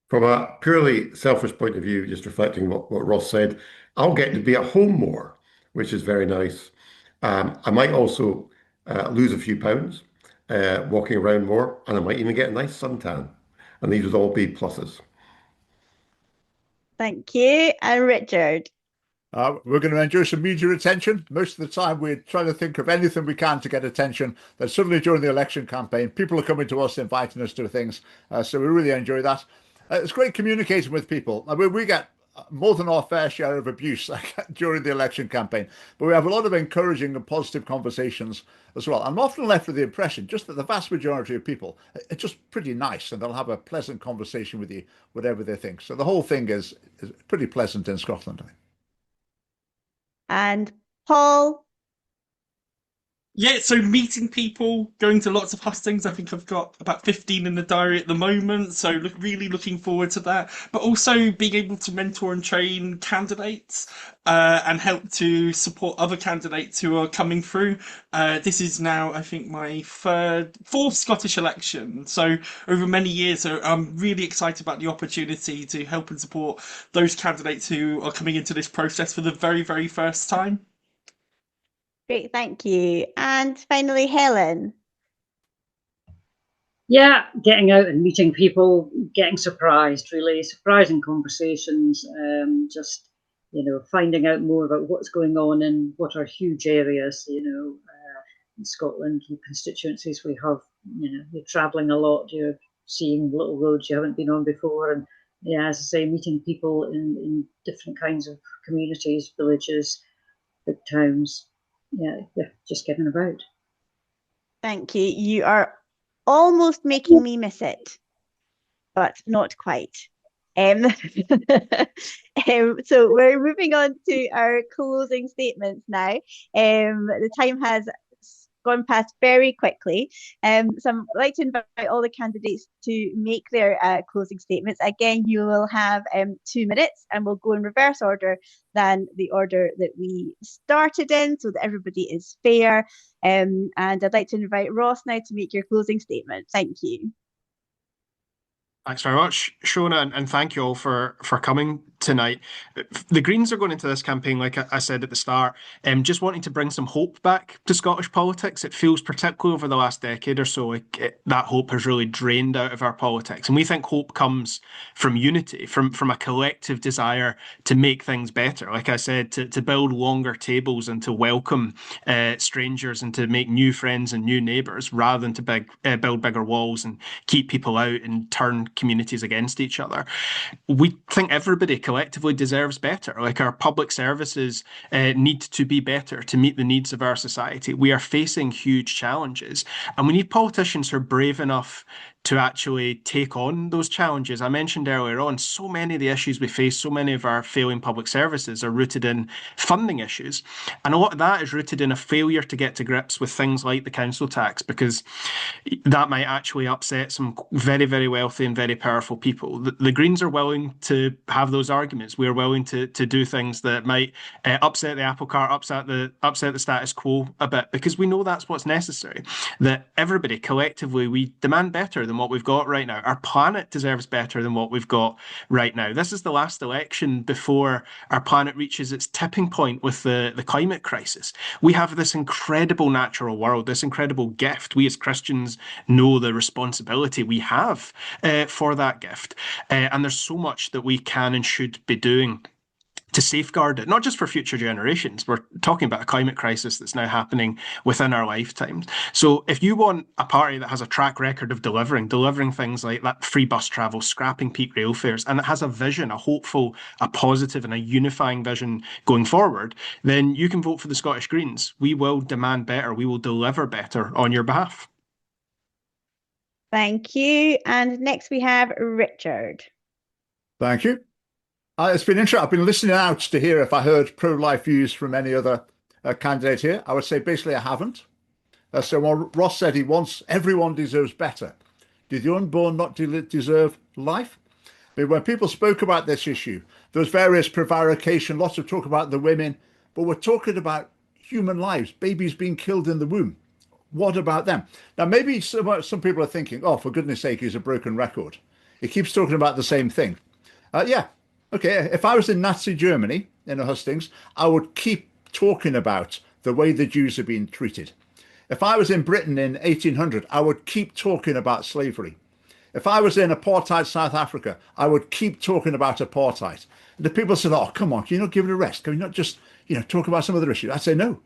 From a purely selfish point of view, just reflecting what Ross said, I'll get to be at home more, which is very nice. I might also lose a few pounds walking around more, and I might even get a nice suntan. And these would all be pluses. Thank you. And Richard? We're going to enjoy some media attention. Most of the time, we're trying to think of anything we can to get attention. Then suddenly during the election campaign, people are coming to us, inviting us to things. So we really enjoy that. It's great communicating with people. I mean, we get more than our fair share of abuse during the election campaign, but we have a lot of encouraging and positive conversations as well. I'm often left with the impression just that the vast majority of people are just pretty nice and they'll have a pleasant conversation with you, whatever they think. So the whole thing is pretty pleasant in Scotland, I think. And Paul? Yeah, so meeting people, going to lots of hustings. I think I've got about 15 in the diary at the moment, so really looking forward to that. But also being able to mentor and train candidates and help to support other candidates who are coming through. This is now, I think, my fourth Scottish election. So over many years, so I'm really excited about the opportunity to help and support those candidates who are coming into this process for the very, very first time. Great, thank you. And finally, Helen. Yeah, getting out and meeting people, getting surprised, really surprising conversations, just finding out more about what's going on in what are huge areas, in Scotland, the constituencies we have. You're travelling a lot, you're seeing little roads you haven't been on before, and yeah, as I say, meeting people in different kinds of communities, villages, big towns. Yeah, just getting about. Thank you. You are almost making me miss it, but not quite. Um, so we're moving on to our closing statements now. The time has gone past very quickly. So I'd like to invite all the candidates to make their closing statements. Again, you will have 2 minutes, and we'll go in reverse order than the order that we started in, so that everybody is fair. And I'd like to invite Ross now to make your closing statement. Thank you. Thanks very much, Shona, and thank you all for coming tonight. The Greens are going into this campaign, like I said at the start, just wanting to bring some hope back to Scottish politics. It feels, particularly over the last decade or so, like that hope has really drained out of our politics. And we think hope comes from unity, from a collective desire to make things better. Like I said, to build longer tables and to welcome strangers and to make new friends and new neighbours, rather than to build bigger walls and keep people out and turn communities against each other. We think everybody collectively deserves better. Like, our public services need to be better to meet the needs of our society. We are facing huge challenges, and we need politicians who are brave enough to actually take on those challenges. I mentioned earlier on, so many of the issues we face, so many of our failing public services are rooted in funding issues. And a lot of that is rooted in a failure to get to grips with things like the council tax, because that might actually upset some very, very wealthy and very powerful people. The Greens are willing to have those arguments. We're willing to do things that might upset the apple cart, upset the status quo a bit, because we know that's what's necessary. That everybody collectively, we demand better than what we've got right now. Our planet deserves better than what we've got right now. This is the last election before our planet reaches its tipping point with the climate crisis. We have this incredible natural world, this incredible gift. We as Christians know the responsibility we have for that gift. And there's so much that we can and should be doing to safeguard it, not just for future generations. We're talking about a climate crisis that's now happening within our lifetimes. So if you want a party that has a track record of delivering things like that free bus travel, scrapping peak rail fares, and it has a vision, a hopeful, a positive, and a unifying vision going forward, then you can vote for the Scottish Greens. We will demand better. We will deliver better on your behalf. Thank you. And next we have Richard. Thank you. It's been interesting. I've been listening out to hear if I heard pro-life views from any other candidate here. I would say basically I haven't. So when Ross said he wants everyone deserves better, do the unborn not deserve life? But when people spoke about this issue, there was various prevarication, lots of talk about the women, but we're talking about human lives, babies being killed in the womb. What about them? Now, maybe some people are thinking, oh, for goodness sake, he's a broken record. He keeps talking about the same thing. Yeah. Okay, if I was in Nazi Germany, in a hustings, I would keep talking about the way the Jews are being treated. If I was in Britain in 1800, I would keep talking about slavery. If I was in apartheid South Africa, I would keep talking about apartheid. And the people said, oh, come on, can you not give it a rest? Can we not just, talk about some other issues? I'd say no.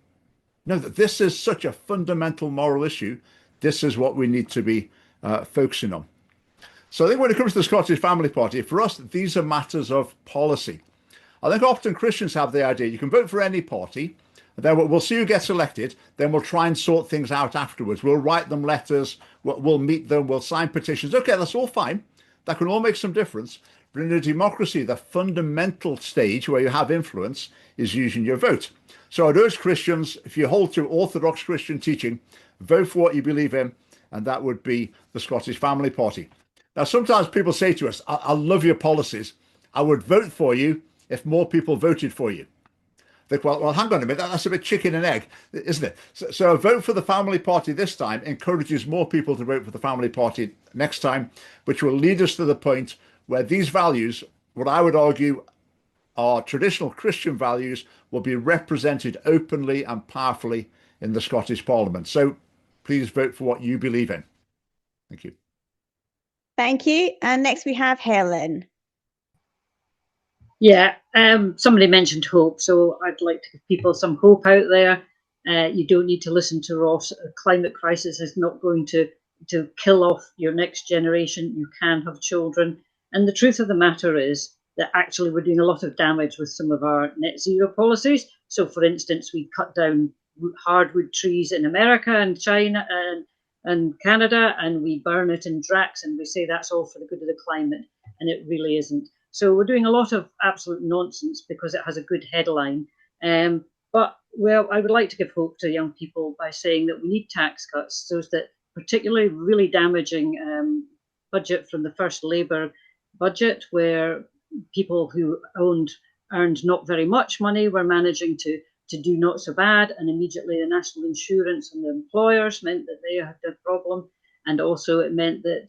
No, that this is such a fundamental moral issue. This is what we need to be focusing on. So I think when it comes to the Scottish Family Party, for us, these are matters of policy. I think often Christians have the idea you can vote for any party, and then we'll see who gets elected, then we'll try and sort things out afterwards. We'll write them letters, we'll meet them, we'll sign petitions. Okay, that's all fine. That can all make some difference. But in a democracy, the fundamental stage where you have influence is using your vote. So I'd urge Christians, if you hold to Orthodox Christian teaching, vote for what you believe in, and that would be the Scottish Family Party. Now, sometimes people say to us, I love your policies. I would vote for you if more people voted for you. Think, well, hang on a minute, that's a bit chicken and egg, isn't it? So a vote for the Family Party this time encourages more people to vote for the Family Party next time, which will lead us to the point where these values, what I would argue are traditional Christian values, will be represented openly and powerfully in the Scottish Parliament. So please vote for what you believe in. Thank you. Thank you. And next we have Helen. Yeah, somebody mentioned hope, so I'd like to give people some hope out there. You don't need to listen to Ross. A climate crisis is not going to kill off your next generation. You can have children. And the truth of the matter is that actually we're doing a lot of damage with some of our net zero policies. So, for instance, we cut down hardwood trees in America and China and Canada, and we burn it in Drax, and we say that's all for the good of the climate, and it really isn't. So we're doing a lot of absolute nonsense because it has a good headline. But well, I would like to give hope to young people by saying that we need tax cuts, so that particularly really damaging budget from the first Labour budget, where people who earned not very much money were managing to do not so bad, and immediately the national insurance and the employers meant that they had a problem, and also it meant that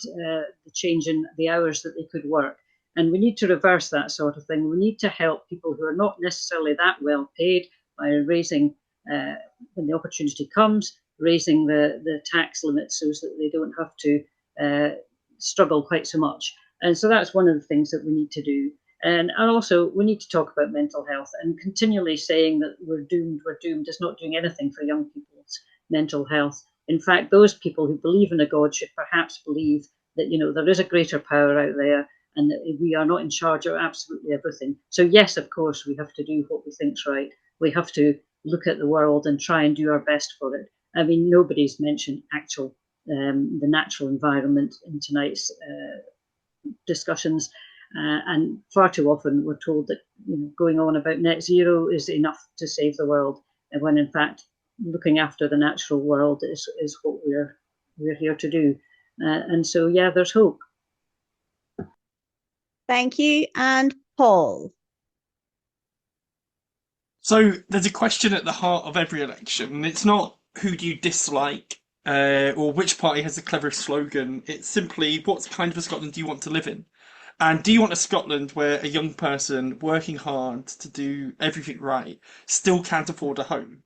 the change in the hours that they could work. And we need to reverse that sort of thing. We need to help people who are not necessarily that well paid by raising, when the opportunity comes, raising the tax limits so that they don't have to struggle quite so much. And so that's one of the things that we need to do. And also, we need to talk about mental health, and continually saying that we're doomed is not doing anything for young people's mental health. In fact, those people who believe in a God should perhaps believe that, you know, there is a greater power out there, and that we are not in charge of absolutely everything. So yes, of course, we have to do what we think's right. We have to look at the world and try and do our best for it. I mean, nobody's mentioned the natural environment in tonight's discussions. And far too often we're told that, you know, going on about net zero is enough to save the world, and when in fact looking after the natural world is what we're here to do. And so yeah, there's hope. Thank you. And Paul. So there's a question at the heart of every election, and it's not who do you dislike or which party has the cleverest slogan. It's simply what kind of a Scotland do you want to live in? And do you want a Scotland where a young person working hard to do everything right still can't afford a home?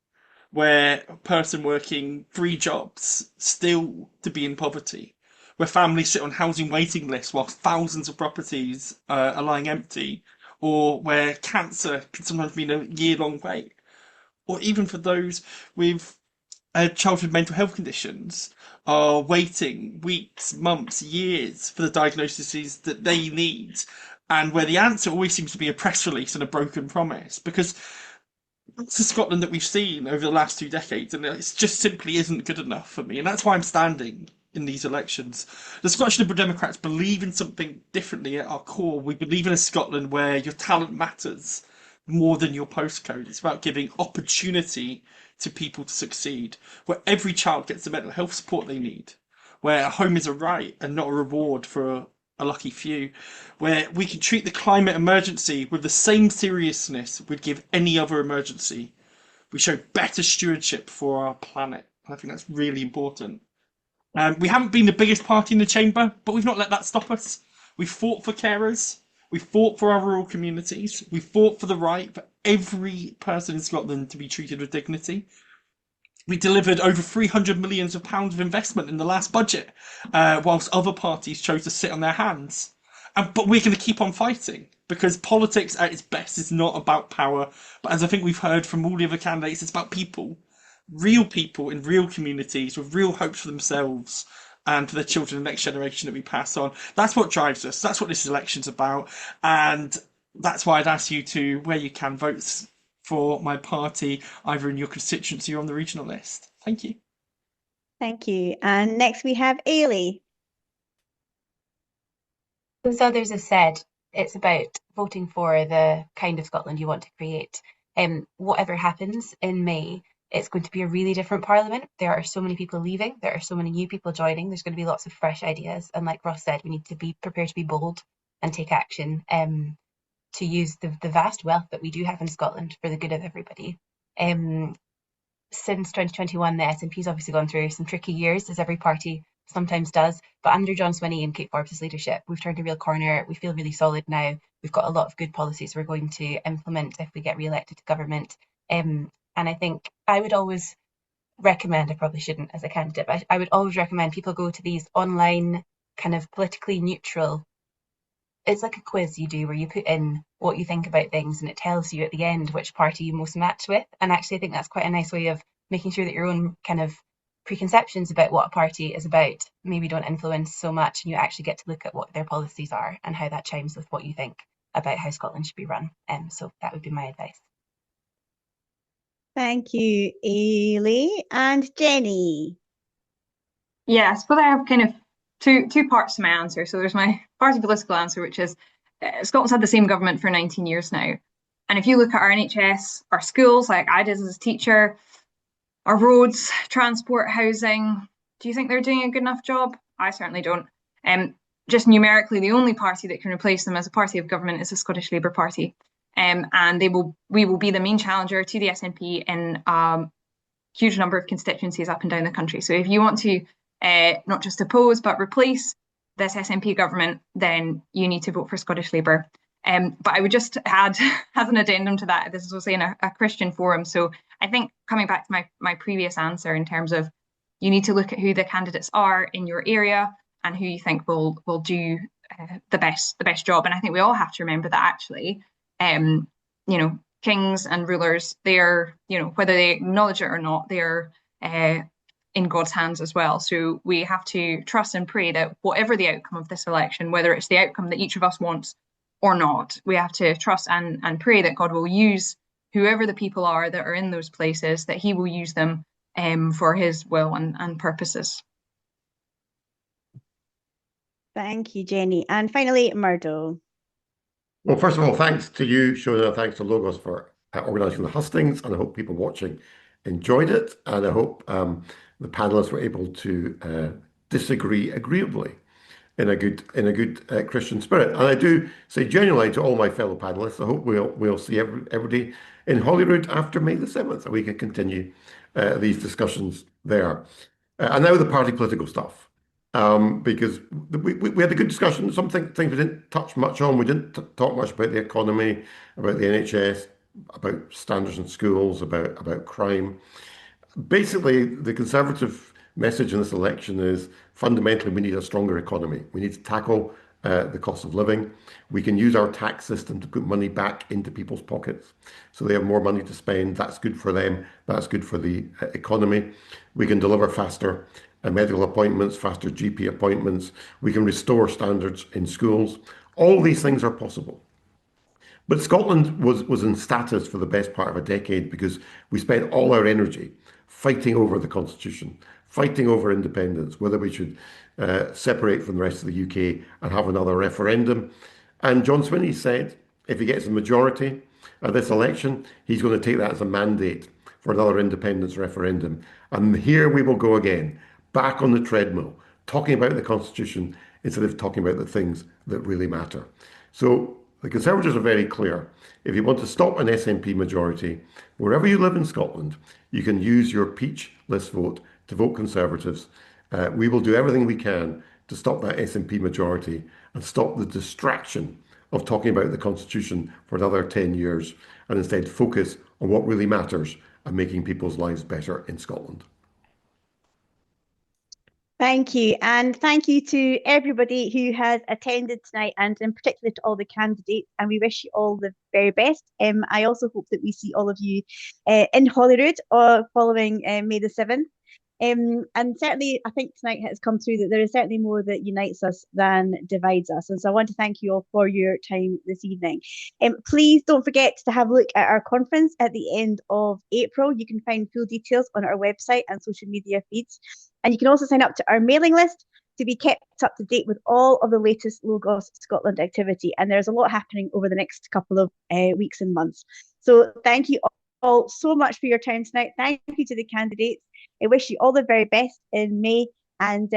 Where a person working 3 jobs still to be in poverty? Where families sit on housing waiting lists whilst thousands of properties are lying empty? Or where cancer can sometimes mean a year-long wait? Or even for those with childhood mental health conditions are waiting weeks, months, years for the diagnoses that they need, and where the answer always seems to be a press release and a broken promise, because that's the Scotland that we've seen over the last 2 decades, and it just simply isn't good enough for me, and that's why I'm standing in these elections. The Scottish Liberal Democrats believe in something differently at our core. We believe in a Scotland where your talent matters more than your postcode. It's about giving opportunity to people to succeed, where every child gets the mental health support they need, where a home is a right and not a reward for a lucky few, where we can treat the climate emergency with the same seriousness we'd give any other emergency. We show better stewardship for our planet. I think that's really important. We haven't been the biggest party in the chamber, but we've not let that stop us. We fought for carers. We fought for our rural communities. We fought for the right for every person in Scotland to be treated with dignity. We delivered over £300 million of investment in the last budget, whilst other parties chose to sit on their hands. But we're going to keep on fighting, because politics at its best is not about power, but as I think we've heard from all the other candidates, it's about people. Real people in real communities with real hopes for themselves and for their children and the next generation that we pass on. That's what drives us. That's what this election's about. And that's why I'd ask you to, where you can, vote for my party, either in your constituency or on the regional list. Thank you. Thank you. And next we have Ailey. As others have said, It's about voting for the kind of Scotland you want to create. Whatever happens in May, it's going to be a really different parliament. There are so many people leaving. There are so many new people joining. There's going to be lots of fresh ideas. And like Ross said, we need to be prepared to be bold and take action to use the vast wealth that we do have in Scotland for the good of everybody. Since 2021, the SNP's obviously gone through some tricky years, as every party sometimes does. But under John Swinney and Kate Forbes' leadership, we've turned a real corner. We feel really solid now. We've got a lot of good policies we're going to implement if we get re-elected to government. And I think I would always recommend, I probably shouldn't as a candidate, but I would always recommend people go to these online kind of politically neutral, it's like a quiz you do where you put in what you think about things and it tells you at the end which party you most match with. And actually, I think that's quite a nice way of making sure that your own kind of preconceptions about what a party is about maybe don't influence so much, and you actually get to look at what their policies are and how that chimes with what you think about how Scotland should be run. So that would be my advice. Thank you, Ailey. And Jenny. Yeah, I suppose I have kind of two parts to my answer. So there's my party political answer, which is Scotland's had the same government for 19 years now. And if you look at our NHS, our schools, like I did as a teacher, our roads, transport, housing, do you think they're doing a good enough job? I certainly don't. Just numerically, the only party that can replace them as a party of government is the Scottish Labour Party. And we will be the main challenger to the SNP in huge number of constituencies up and down the country. So if you want to not just oppose but replace this SNP government, then you need to vote for Scottish Labour. But I would just add, as an addendum to that, this is also in a Christian forum. So I think coming back to my previous answer in terms of you need to look at who the candidates are in your area and who you think will do the best job. And I think we all have to remember that actually, kings and rulers, they're, whether they acknowledge it or not, they're in God's hands as well. So we have to trust and pray that whatever the outcome of this election, whether it's the outcome that each of us wants or not, we have to trust and pray that God will use whoever the people are that are in those places, that he will use them for his will and purposes. Thank you, Jenny. And finally, Murdo. Well, first of all, thanks to you, Shona. Thanks to Logos for organising the hustings, and I hope people watching enjoyed it. And I hope the panelists were able to disagree agreeably in a good Christian spirit. And I do say genuinely to all my fellow panelists, I hope we'll see everybody in Holyrood after May the 7th, and we can continue these discussions there. And now the party political stuff. Because we had a good discussion. Some things we didn't touch much on. We didn't talk much about the economy, about the NHS, about standards in schools, about crime. Basically, the Conservative message in this election is fundamentally we need a stronger economy. We need to tackle the cost of living. We can use our tax system to put money back into people's pockets so they have more money to spend. That's good for them. That's good for the economy. We can deliver faster medical appointments, faster GP appointments. We can restore standards in schools. All these things are possible. But Scotland was in status for the best part of a decade because we spent all our energy fighting over the constitution, fighting over independence, whether we should separate from the rest of the UK and have another referendum. And John Swinney said if he gets a majority at this election, he's going to take that as a mandate for another independence referendum. And here we will go again, back on the treadmill, talking about the constitution instead of talking about the things that really matter. So the Conservatives are very clear. If you want to stop an SNP majority, wherever you live in Scotland, you can use your peach list vote to vote Conservatives. We will do everything we can to stop that SNP majority and stop the distraction of talking about the Constitution for another 10 years and instead focus on what really matters and making people's lives better in Scotland. Thank you. And thank you to everybody who has attended tonight, and in particular to all the candidates. And we wish you all the very best. I also hope that we see all of you in Holyrood following May the 7th. And certainly, I think tonight has come through that there is certainly more that unites us than divides us. And so I want to thank you all for your time this evening. Please don't forget to have a look at our conference at the end of April. You can find full details on our website and social media feeds. And you can also sign up to our mailing list to be kept up to date with all of the latest Logos Scotland activity. And there's a lot happening over the next couple of weeks and months. So thank you all so much for your time tonight. Thank you to the candidates. I wish you all the very best in May, and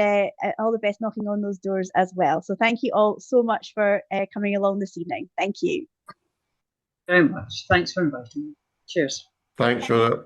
all the best knocking on those doors as well. So thank you all so much for coming along this evening. Thank you. Very much. Thanks for inviting me. Cheers. Thanks, Shona.